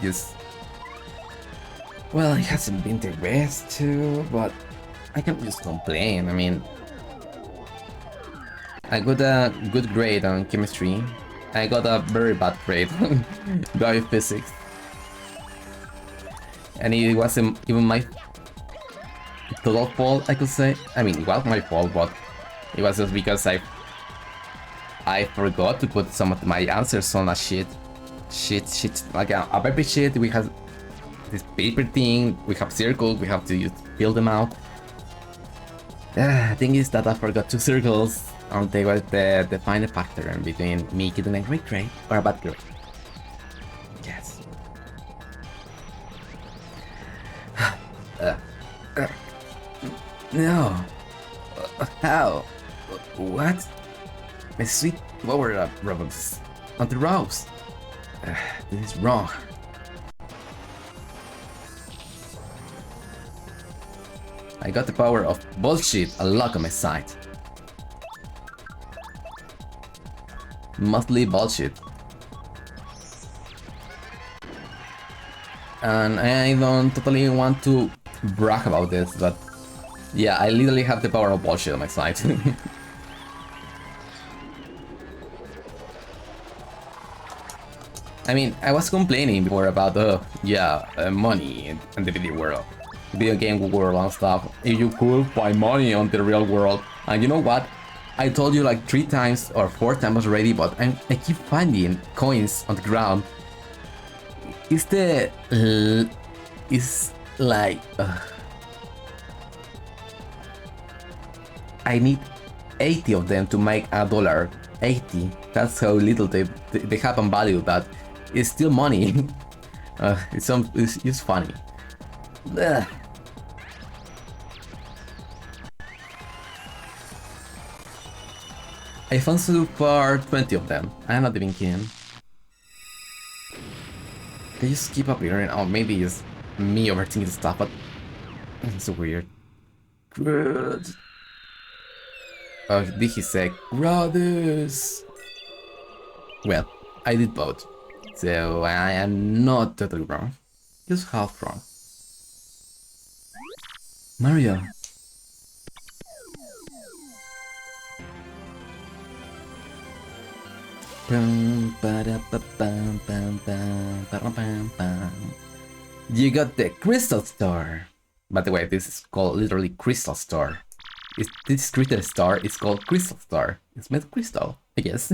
well, it hasn't been the best too, but I can't just complain. I mean, I got a good grade on chemistry. I got a very bad grade on biophysics. And it wasn't even my total fault, I could say. I mean, it was my fault, but it was just because I forgot to put some of my answers on a sheet, like a paper sheet. We have this paper thing, we have circles, we have to fill them out. The thing is that I forgot 2 circles, and they were the defining factor between me getting a great grade or a bad grade. Yes. No. How? What? My sweet power-up robots on the rose. This is wrong. I got the power of bullshit unlocked on my side. Mostly bullshit. And I don't totally want to brag about this, but yeah, I literally have the power of bullshit on my side. I mean, I was complaining before about money in the video game world and stuff. If you could find money on the real world, and you know what? I told you like 3 times or 4 times already, but I keep finding coins on the ground. It's like I need 80 of them to make $1. 80. That's how little they have on value, but it's still money. It's funny. Ugh. I found so far 20 of them. I'm not even kidding. They just keep appearing. Oh, maybe it's me overthinking stuff, but it's so weird. Good. Oh, did he say brothers? Well, I did both, so I am not totally wrong. Just half wrong. Mario. You got the Crystal Star. By the way, this is called literally Crystal Star. This crystal star is called Crystal Star. It's made of crystal, I guess.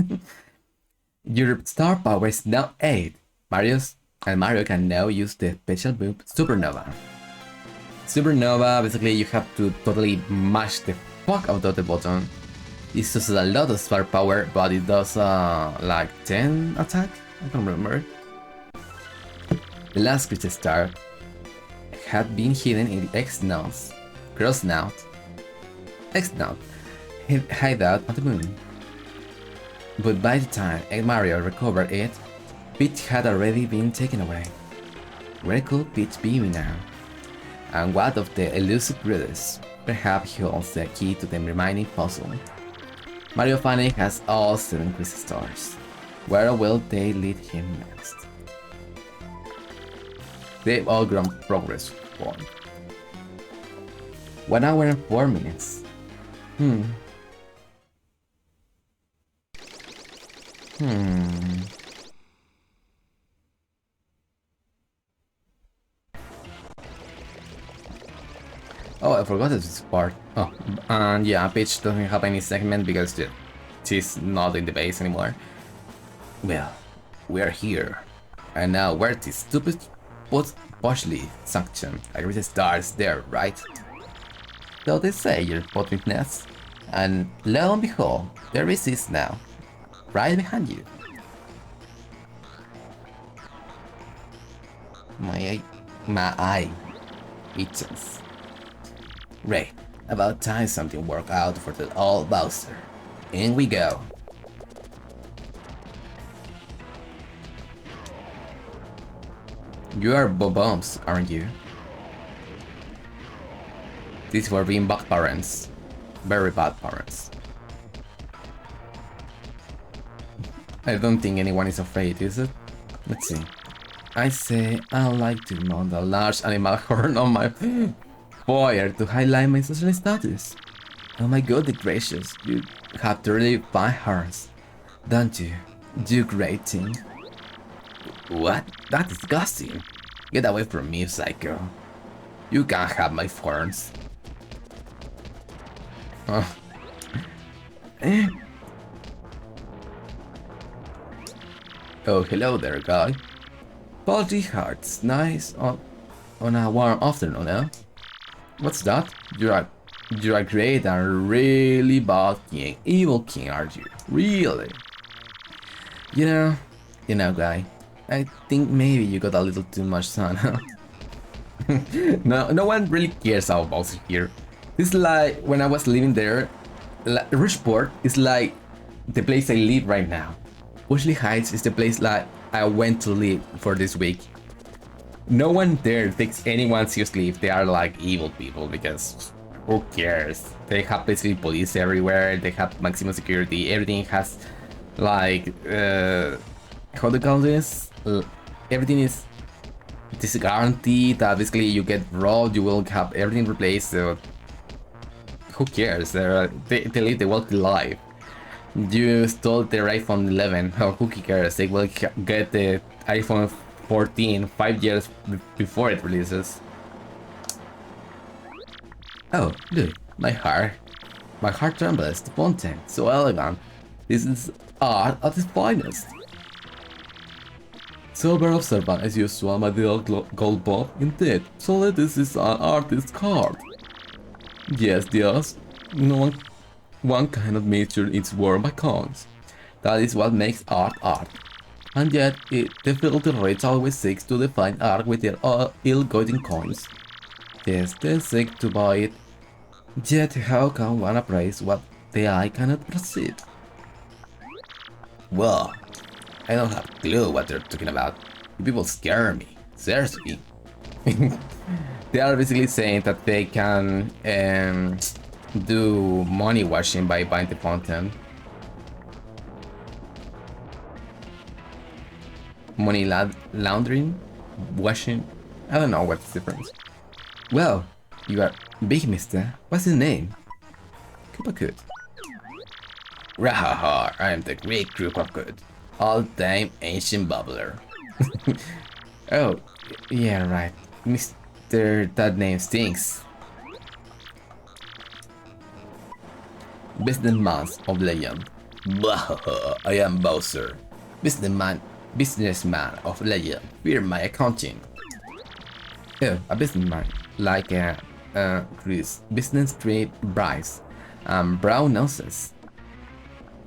Your star power is now 8. Mario can now use the special move Supernova. Supernova, basically you have to totally mash the fuck out of the button. It uses a lot of star power, but it does like 10 attack? I don't remember. The last crystal star had been hidden in the X-Note, X-Note, hideout on the moon. But by the time Mario recovered it, Peach had already been taken away. Where could Peach be now? And what of the elusive brothers? Perhaps he holds the key to the remaining puzzle. Mario finally has all 7 crystal stars. Where will they lead him next? They've all grown progress form. 1 hour and 4 minutes. Oh, I forgot this part. Oh, and yeah, Peach doesn't have any segment because she's not in the base anymore. Well, we're here. And now where this stupid but partially sanction. I read the stars there, right? So they say your potting nest. And lo and behold, there it is now. Right behind you. My eye itches. Great. About time something worked out for the old Bowser. In we go. You are bums, aren't you? These were being bad parents. Very bad parents. I don't think anyone is afraid, is it? Let's see. I say I like to mount a large animal horn on my foyer to highlight my social status. Oh my god, gracious, you have really fine horns, don't you? You great thing. What? That's disgusting. Get away from me, psycho. You can't have my horns. Oh. Oh, hello there, guy. Faulty hearts, nice on a warm afternoon, eh? What's that? You're a great and really bad king, evil king, are you? Really? You know, guy. I think maybe you got a little too much sun, huh? No one really cares about Bowser here. It's like when I was living there, Rushport is like the place I live right now. Bushley Heights is the place like I went to live for this week. No one there takes anyone seriously if they are like evil people, because who cares? They have basically police everywhere, they have maximum security, everything has like how do you call this? Everything is this guarantee that basically you get robbed, you will have everything replaced, so who cares? They live the wealthy life. You stole their iPhone 11, oh, who cares? They will get the iPhone 14 5 years before it releases. Oh, look, my heart trembles, the fountain, so elegant. This is art at its finest. Sober observant as usual, my little gold bob. Indeed, so this is an artist's card. Yes, no one cannot measure its worth by coins. That is what makes art art. And yet, the filthy rich always seeks to define art with their ill-gotten coins. Yes, they seek to buy it. Yet how can one appraise what the eye cannot perceive? Well, I don't have a clue what they're talking about. People scare me. Seriously. They are basically saying that they can do money washing by buying the fountain. Money laundering? Washing? I don't know what's the difference. Well, you are big, mister. What's your name? Good. Rahaha, I am the great group of good. All-time ancient bubbler. Oh, yeah, right. Mr. That name stinks. Businessman of legend. Blah, I am Bowser. Businessman of legend. Fear my accounting. Oh, a businessman. Like Chris. Business trip Bryce. Brown noses.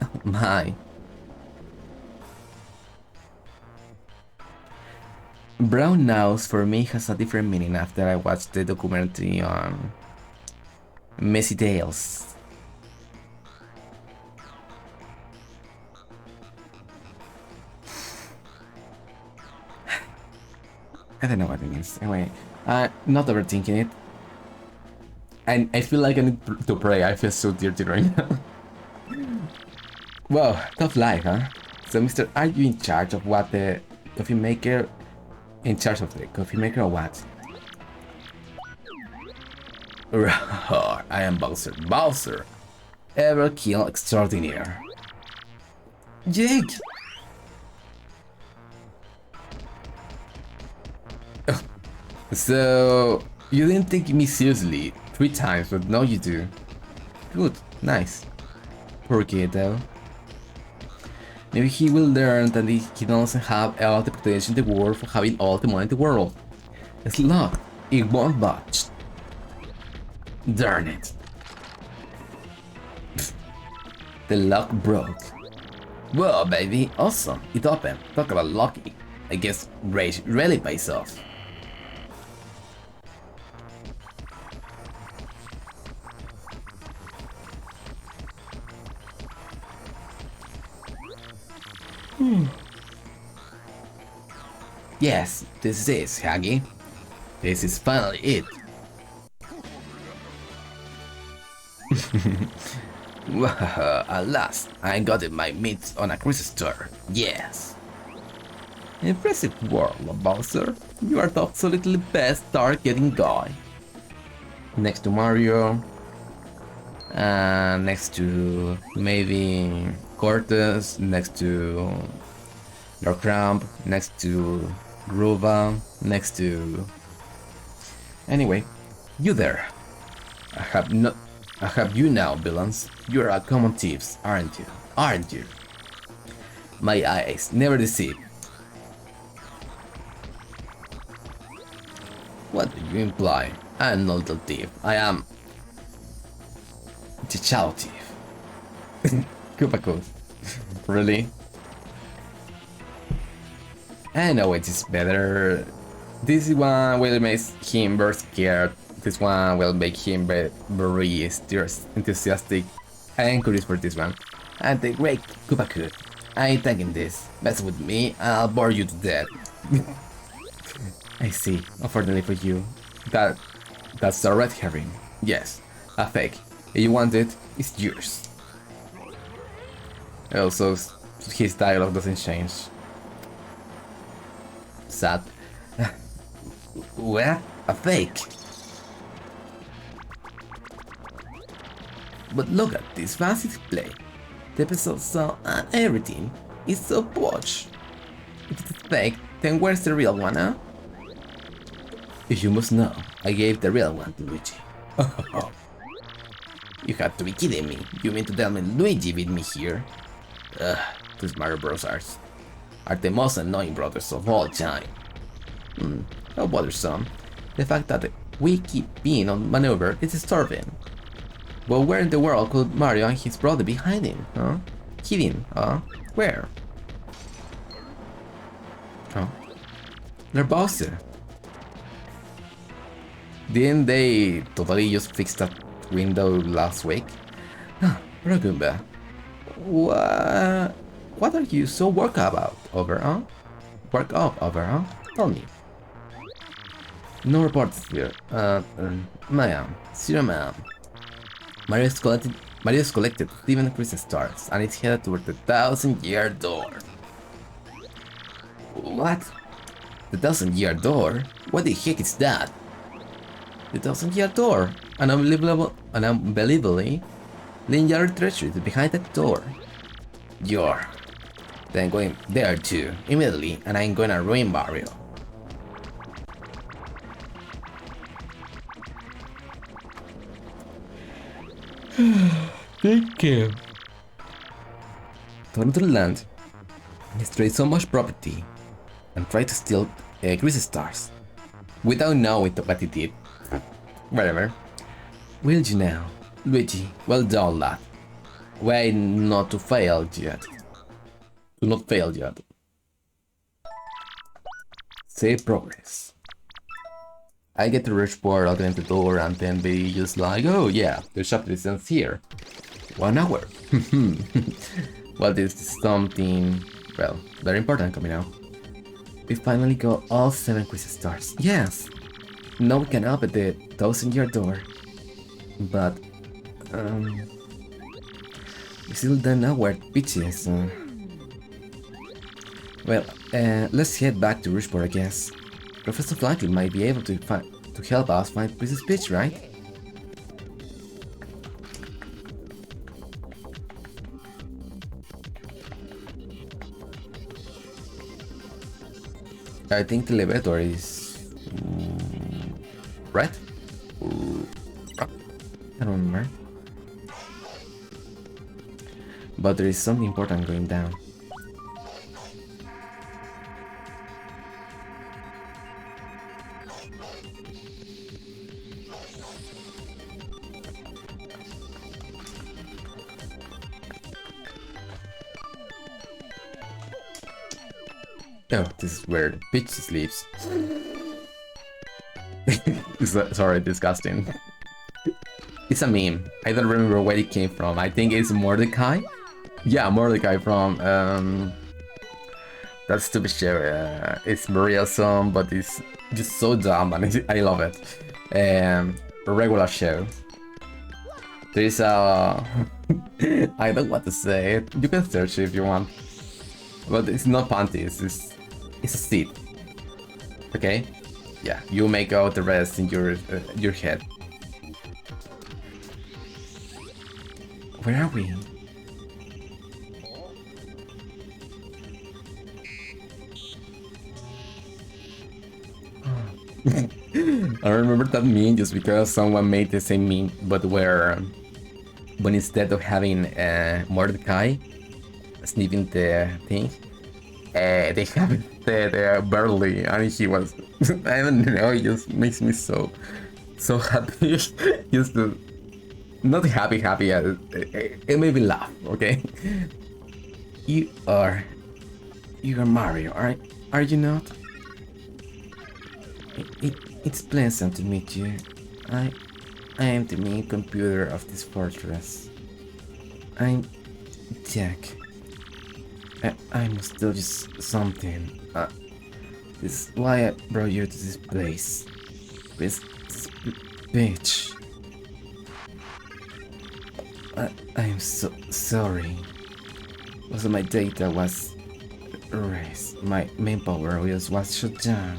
Oh my. Brown nose for me has a different meaning after I watched the documentary on Messy Tales. I don't know what it means. Anyway, not overthinking it. And I feel like I need to pray. I feel so dirty right now. Wow, tough life, huh? So, Mr. Are you in charge of what the coffee maker? In charge of the coffee maker or what? I am Bowser. Bowser! Ever kill extraordinaire. Jake! So, you didn't take me seriously 3 times, but now you do. Good, nice. Poor kid though. Maybe he will learn that he doesn't have all the potential in the world for having all the money in the world. It's locked. It won't budge. Darn it. The lock broke. Whoa, baby, awesome. It opened. Talk about lucky. I guess rage really pays off. Yes, this is Hagi. This is finally it. At last, I got it my meat on a Christmas store. Yes. Impressive work, Bowser. You are the absolutely best targeting guy. Next to Mario. Next to maybe Cortez. Next to Lord Crump. Next to Ruba. Next to... Anyway, you there. I have you now, villains. You're a common thieves, aren't you? Aren't you? My eyes never deceive. What do you imply? I am not a little thief. I am... the Chow Thief. Koopa. Really? I know it is better. This one will make him very scared. This one will make him very enthusiastic. I am curious for this one. And the great Koopa. I thank him this. Mess with me, I'll bore you to death. I see. Unfortunately for you, that's a red herring. Yes, a fake. If you want it, it's yours. Also, his dialogue doesn't change. Sad. What? A fake? But look at this fancy display. The episode song and everything is so posh. If it's fake, then where's the real one, huh? If you must know, I gave the real one to Luigi. You have to be kidding me. You mean to tell me Luigi beat me here? Ugh, these Mario Bros. Are the most annoying brothers of all time. How bothersome. The fact that we keep being on maneuver is disturbing. But where in the world could Mario and his brother be hiding, huh? Hidden, huh? Where? Oh. They're Bowser. Didn't they totally just fix that window last week? Ragumba. What are you so worked up over, huh? Worked up over, huh? Tell me. No reports here. Ma'am. Zero ma'am. Mario's collected 7 Christmas stars and it's headed toward the 1,000-year door. What? The 1,000-year door? What the heck is that? The 1,000-year door! An unbelievably linear treasure behind that door. You're... Then going there too, immediately, and I'm gonna ruin Mario. Thank you. Turn to the land, destroy so much property, and try to steal Christmas stars, without knowing what he did. Whatever. Will you now? Luigi, well done, lad. Wait not to fail yet. Do not fail yet. Save progress. I get to rush board, open the door, and then be just like, oh yeah, the shop ends here. 1 hour. Well, this is something, well, very important coming out. We finally got all 7 Christmas stars. Yes! Now we can open the 1,000-year door. But, we still don't know where Peach is. Well, let's head back to Rushport, I guess. Professor Flankly might be able to help us find Princess Peach, right? I think the elevator is... right? remember. But there is something important going down. Oh, this is weird. Peach sleeps. Sorry, disgusting. It's a meme. I don't remember where it came from. I think it's Mordecai. Yeah, Mordecai from that stupid show. It's real song, but it's just so dumb, and I love it. A regular show. There is a. I don't want to say it. You can search it if you want, but it's not panties. It's a seed. Okay. Yeah, you make out the rest in your head. Where are we? I remember that meme just because someone made the same meme, but where when instead of having Mordecai sniffing the thing, they have it there barely, and he was I don't know, it just makes me so happy. Just to, not happy, it made me laugh. Okay, you are Mario, are you not? It's pleasant to meet you. I am the main computer of this fortress. I'm Jack. I must tell you something. This is why I brought you to this place. This bitch. I am so sorry. Most of my data was erased. My main power wheels was shut down.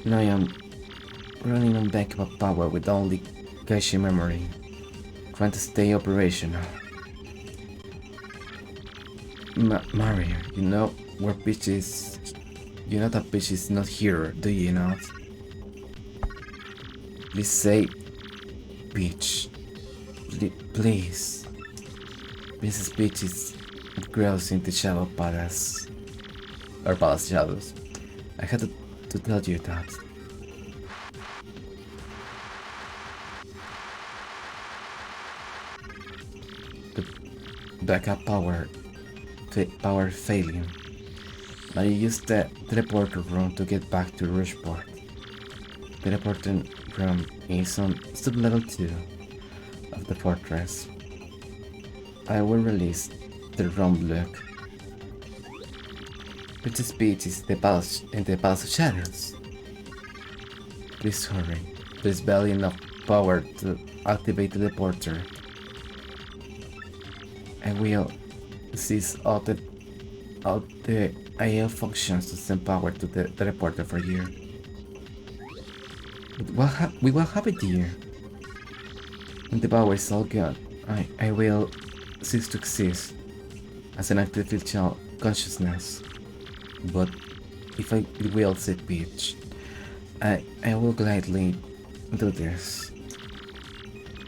Now I am running on backup power with only cache memory, trying to stay operational. Mario, you know where Peach is? You know that Peach is not here, do you not? Please say Peach. Please. Mrs. Peach is grows in the Shadow Palace. Or Palace Shadows. I had to tell you that. The backup power failing. Now you use the teleporter room to get back to Rushport. Teleporting room is on sub-level 2 of the fortress. I will release the ROM block. Peach's Peach is in the Palace of Shadows. Please hurry. There's barely enough power to activate the teleporter. I will cease all the IL functions to send power to the teleporter for you. But what happened here? When the power is all gone, I will cease to exist as an artificial consciousness. But if I will say Peach, I will gladly do this.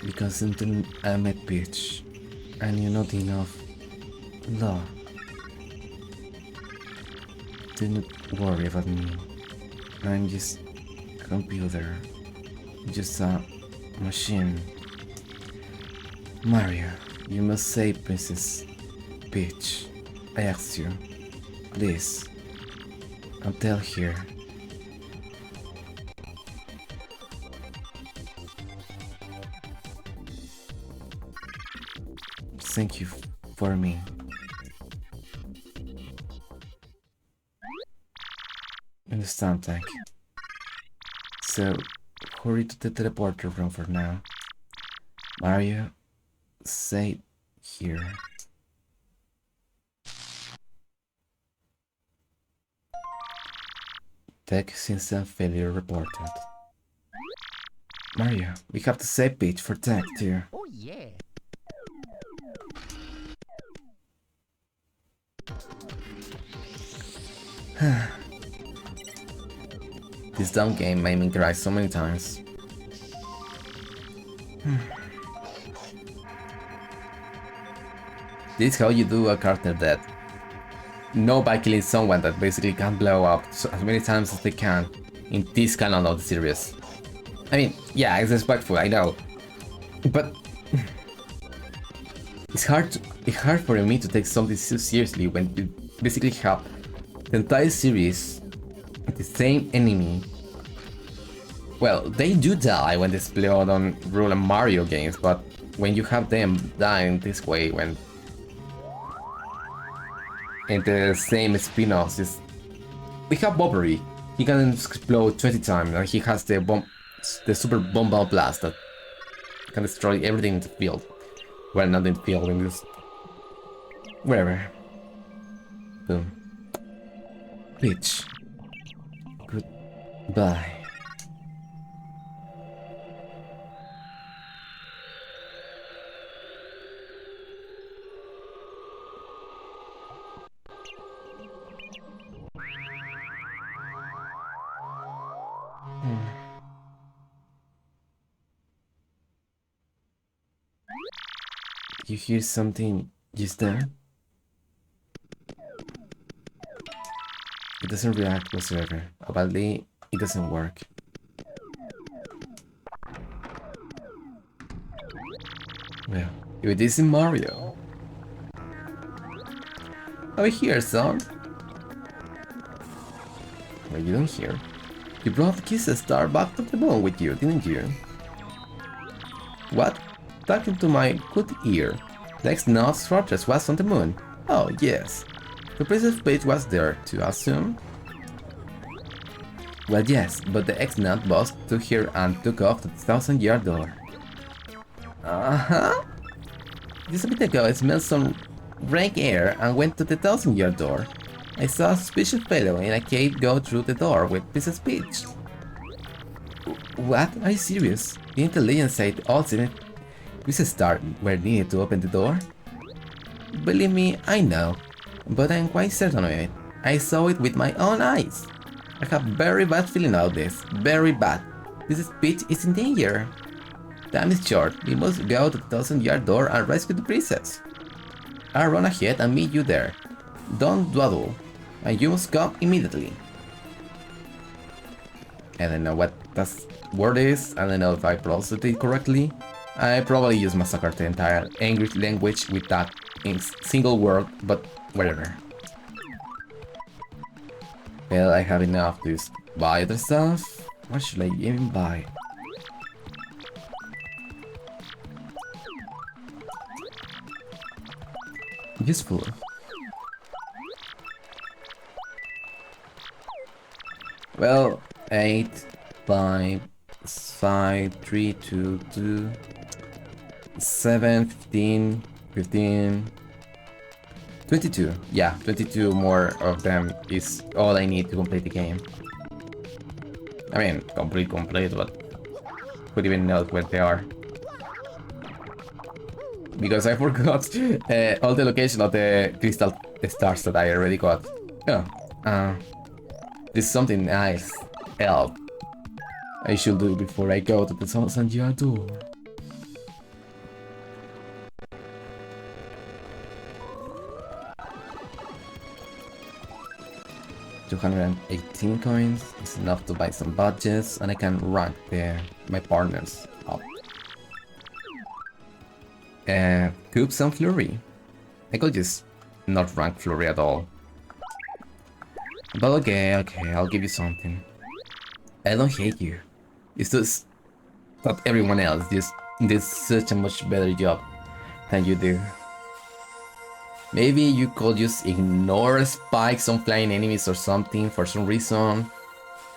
Because until I met Peach, I knew nothing of law. Do not worry about me. I'm just a computer, just a machine. Mario, you must save Princess Peach. I ask you, please. Until here. Thank you for me. Understand, thank you. So, hurry to the teleporter room for now. Mario, stay here. Tech system failure reported. Mario, we have to save Peach for Tech too. Oh yeah. This dumb game made me cry so many times. This is how you do a character death. No, by killing someone that basically can blow up as many times as they can in this canon of the series. I mean, yeah, it's respectful, I know, but it's hard for me to take something so seriously when you basically have the entire series with the same enemy. Well, they do die when they explode on Rule and Mario games, but when you have them dying this way, when in the same spin-offs, we have Bobbery. He can explode 20 times, and he has the super bomb blast that can destroy everything in the field. Well, not in the field, in this... wherever. Boom. Bitch. Goodbye. You hear something just there? It doesn't react whatsoever. Apparently, it doesn't work. Well, if it isn't Mario. Over here, son. Well, you don't hear. You brought the Kisses Star back to the moon with you, didn't you? What? Talking to my good ear. The X-Naut's fortress was on the moon. Oh, yes. The princess page was there, to assume? Well, yes, but the X-Naut boss took her and took off to the 1,000-yard door. Uh-huh? Just a bit ago, I smelled some rank air and went to the 1,000-yard door. I saw a suspicious fellow in a cave go through the door with Princess Peach. What? Are you serious? Didn't the legend say all Princess Star were needed to open the door? Believe me, I know, but I'm quite certain of it. I saw it with my own eyes. I have very bad feeling about this, very bad. Princess Peach is in danger. Time is short, we must go to the 1,000-yard door and rescue the princess. I'll run ahead and meet you there. Don't dawdle, and you must come immediately. I don't know what that word is, I don't know if I pronounced it correctly. I probably just massacred the entire English language with that single word, but whatever. Well, I have enough to buy other stuff. What should I even buy? Useful. Well, 8, 5, 5, 3, 2, 2, 7, 15, 15, 22. Yeah, 22 more of them is all I need to complete the game. I mean, complete, but who even knows where they are. Because I forgot all the location of the crystal stars that I already got. Oh, this is something nice. Help. I should do before I go to the 1,000-yard door. $218 coins is enough to buy some badges, and I can rank my partners up. Coops and Flurry. I could just not rank Flurry at all. But okay, I'll give you something. I don't hate you. It's just that everyone else just did such a much better job than you do. Maybe you could just ignore spikes on flying enemies or something for some reason.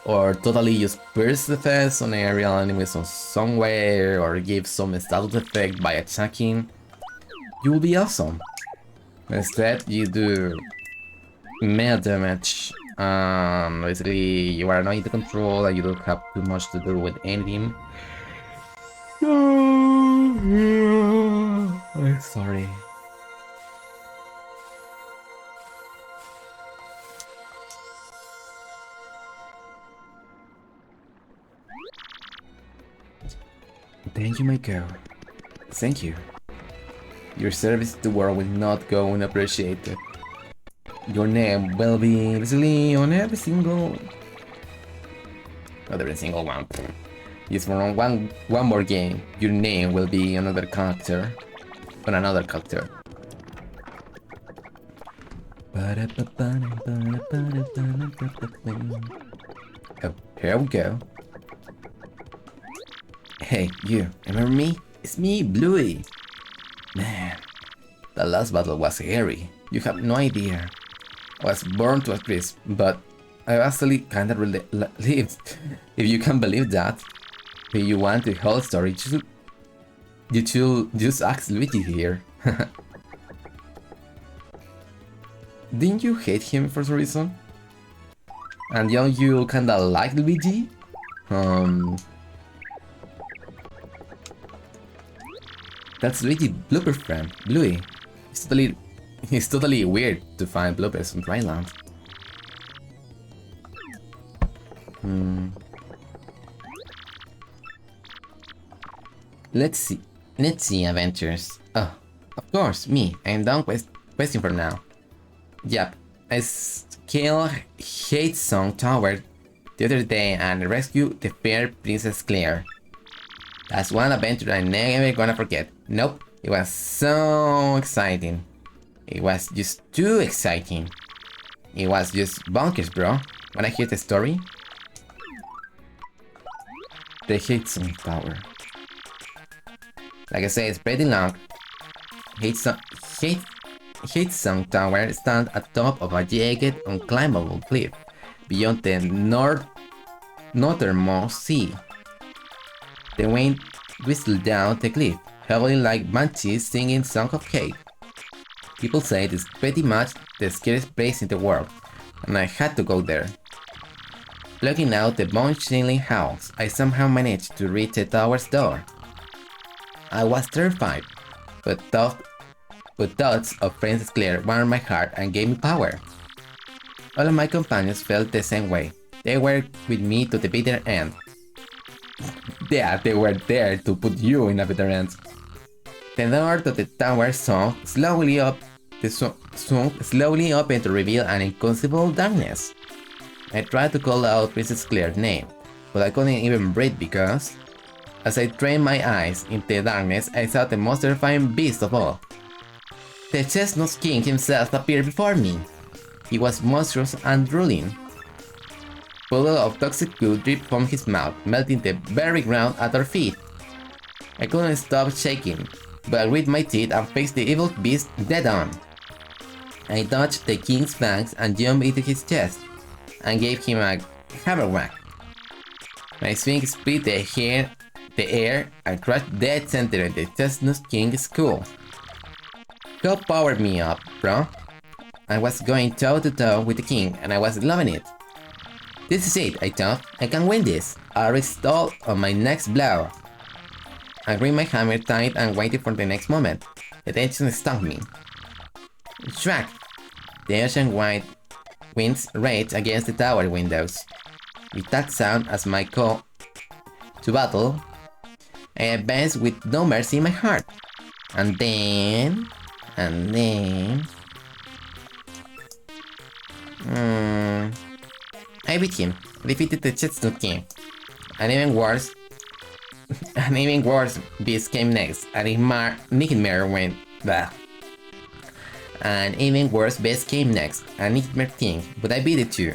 Or totally just pierce the face on aerial enemies on some way, or give some status effect by attacking. You will be awesome. Instead, you do melee damage. Basically, you are not in the control and you don't have too much to do with anything. I'm sorry. Then you may go. Thank you. Your service to the world will not go unappreciated. Your name will be basically on every single... Not every single one. Just for one more game, your name will be another character. On another character. Oh, here we go. Hey, you, remember me? It's me, Bluey. Man, the last battle was scary. You have no idea. I was burned to a crisp, but I actually kinda lived. If you can believe that. If you want the whole story, you should just ask Luigi here. Didn't you hate him for some reason? And don't you kinda like Luigi? That's Luigi blooper friend, Bluey. It's totally weird to find bloopers on Dryland. Let's see, adventures. Oh, of course, me. I'm done question for now. Yep, I scaled Hate Song Tower the other day and rescued the fair Princess Claire. That's one adventure I'm never gonna forget. Nope, it was so exciting. It was just too exciting. It was just bonkers, bro. When I hear the story, the Hate Song Tower. Like I said, it's pretty long. Hate Song Tower stands atop of a jagged, unclimbable cliff beyond the northernmost sea. The wind whistled down the cliff, howling like banshees singing Song of Hate. People say it's pretty much the scariest place in the world, and I had to go there. Blocking out the bone-chilling howls, I somehow managed to reach the tower's door. I was terrified, but thoughts of Princess Claire warmed my heart and gave me power. All of my companions felt the same way. They were with me to the bitter end. Yeah, they were there to put you in a bitter end. The door to the tower swung slowly open to reveal an inconceivable darkness. I tried to call out Princess Claire's name, but I couldn't even breathe because, as I trained my eyes into the darkness, I saw the most terrifying beast of all. The Chestnut King himself appeared before me. He was monstrous and drooling. Puddle of toxic goo dripped from his mouth, melting the very ground at our feet. I couldn't stop shaking, but I grit my teeth and faced the evil beast dead on. I dodged the king's fangs and jumped into his chest, and gave him a hammer whack. My swing split the air and crashed dead center in the Chestnut King's skull. God powered me up, bro. I was going toe to toe with the king, and I was loving it. This is it, I thought. I can win this. I risked all on my next blow. I gripped my hammer tight and waited for the next moment. The tension stung me. Shrug! The ocean-wide winds raged against the tower windows. With that sound as my call to battle, I advanced with no mercy in my heart. And then... I beat him, defeated the Chestnut King. An even worse beast came next. Nightmare went bah. An even worse beast came next. A Nightmare King, but I beat it too.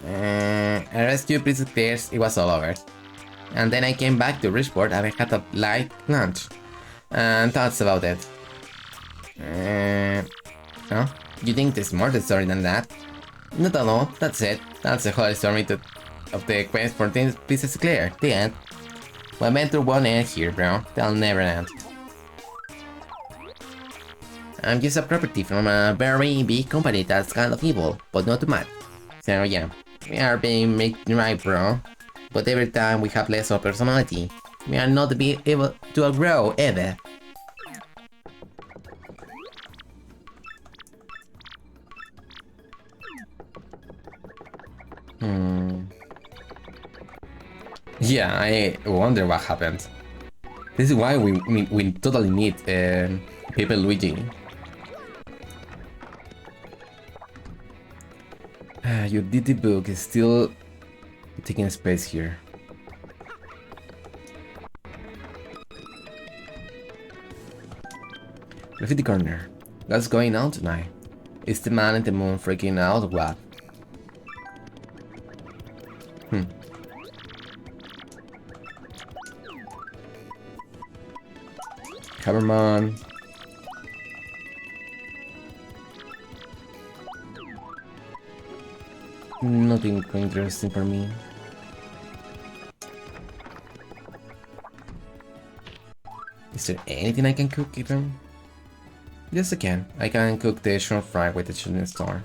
I rescued Princess Claire, it was all over. And then I came back to Richport and I had a light lunch. And thoughts about it. Huh? You think there's more to the story than that? Not at all, that's it. That's the whole story of the quest for Princess Claire. The end. My adventure won't end here, bro. They'll never end. I'm just a property from a very big company that's kind of evil, but not too much. So yeah, we are being made right, bro. But every time we have less of personality, we are not able to grow ever. Yeah, I wonder what happened. This is why we totally need Pepe Luigi. Your DD book is still taking space here. Graffiti corner. What's going on tonight? Is the man in the moon freaking out or what? Cameraman. Nothing interesting for me. Is there anything I can cook even? Yes, I can. I can cook the shrimp fry with the shooting star.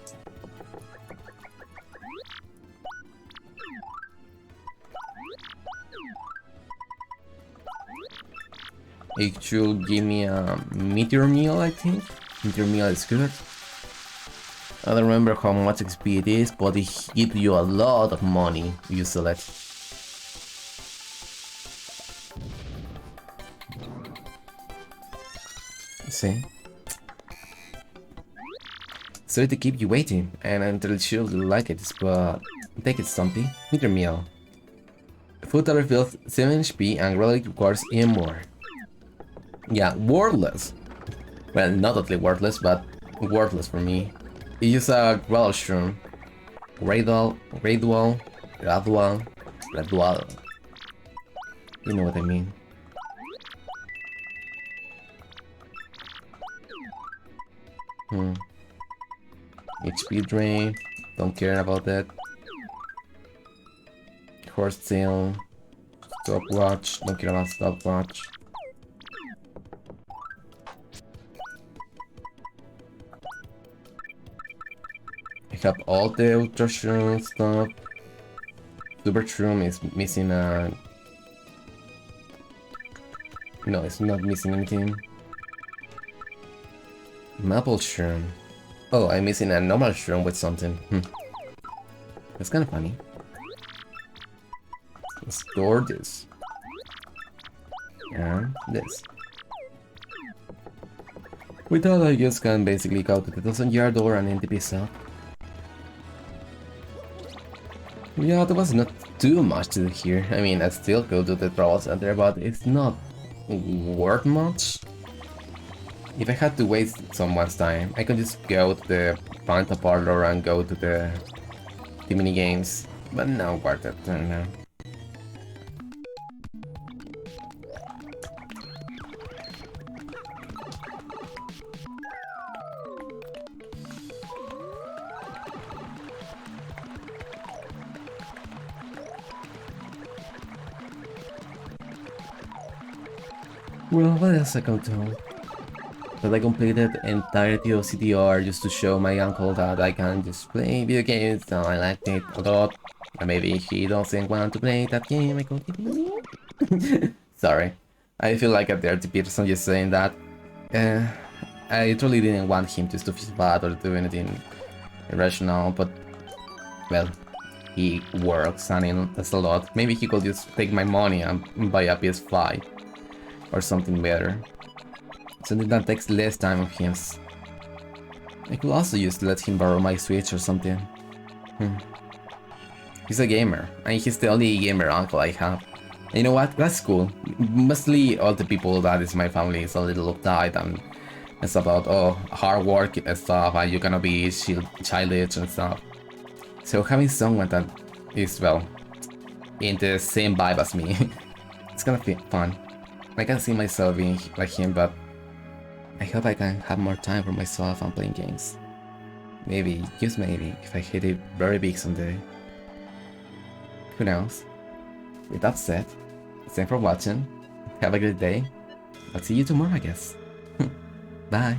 It should give me a meteor meal, I think. Meteor meal is good. I don't remember how much XP it is, but it gives you a lot of money if you sell it. See? Sorry to keep you waiting, and I'm really sure you like it, but take it, Stumpy. Meteor meal. Food that refills 7 HP and really requires even more. Yeah, worthless. Well, not totally worthless, but worthless for me. Use a gradual shroom. Gradual. You know what I mean. HP drain. Don't care about that. Horse tail. Stopwatch. Don't care about stopwatch. I have all the ultra shroom stuff. Super shroom is missing a... No, it's not missing anything. Maple shroom. Oh, I'm missing a normal shroom with something. That's kind of funny. Let's store this. And this. With that, I just can basically go to the 1000-yard door and empty this up. Yeah, there was not too much to do here. I mean, I still go to the travel center, but it's not worth much. If I had to waste someone's time, I could just go to the Phantom Parlor and go to the mini games, but no worth it, I don't know. Well, what else I can tell? That I completed the entirety of CTR just to show my uncle that I can just play video games, so I liked it a lot. And maybe he doesn't want to play that game, I could give him a Sorry. I feel like a dirty person just saying that. I truly didn't want him to feel bad or do anything irrational, but well, he works and that's a lot. Maybe he could just take my money and buy a PS5 or something better. Something that takes less time of his. I could also just let him borrow my Switch or something. He's a gamer, and he's the only gamer uncle I have. And you know what? That's cool. Mostly all the people that is my family is a little uptight and it's about hard work and stuff, and you're gonna be childish and stuff. So having someone that is, well, in the same vibe as me, it's gonna be fun. I can see myself being like him, but I hope I can have more time for myself and playing games. Maybe, just maybe, if I hit it very big someday. Who knows? With that said, thanks for watching. Have a good day. I'll see you tomorrow, I guess. Bye.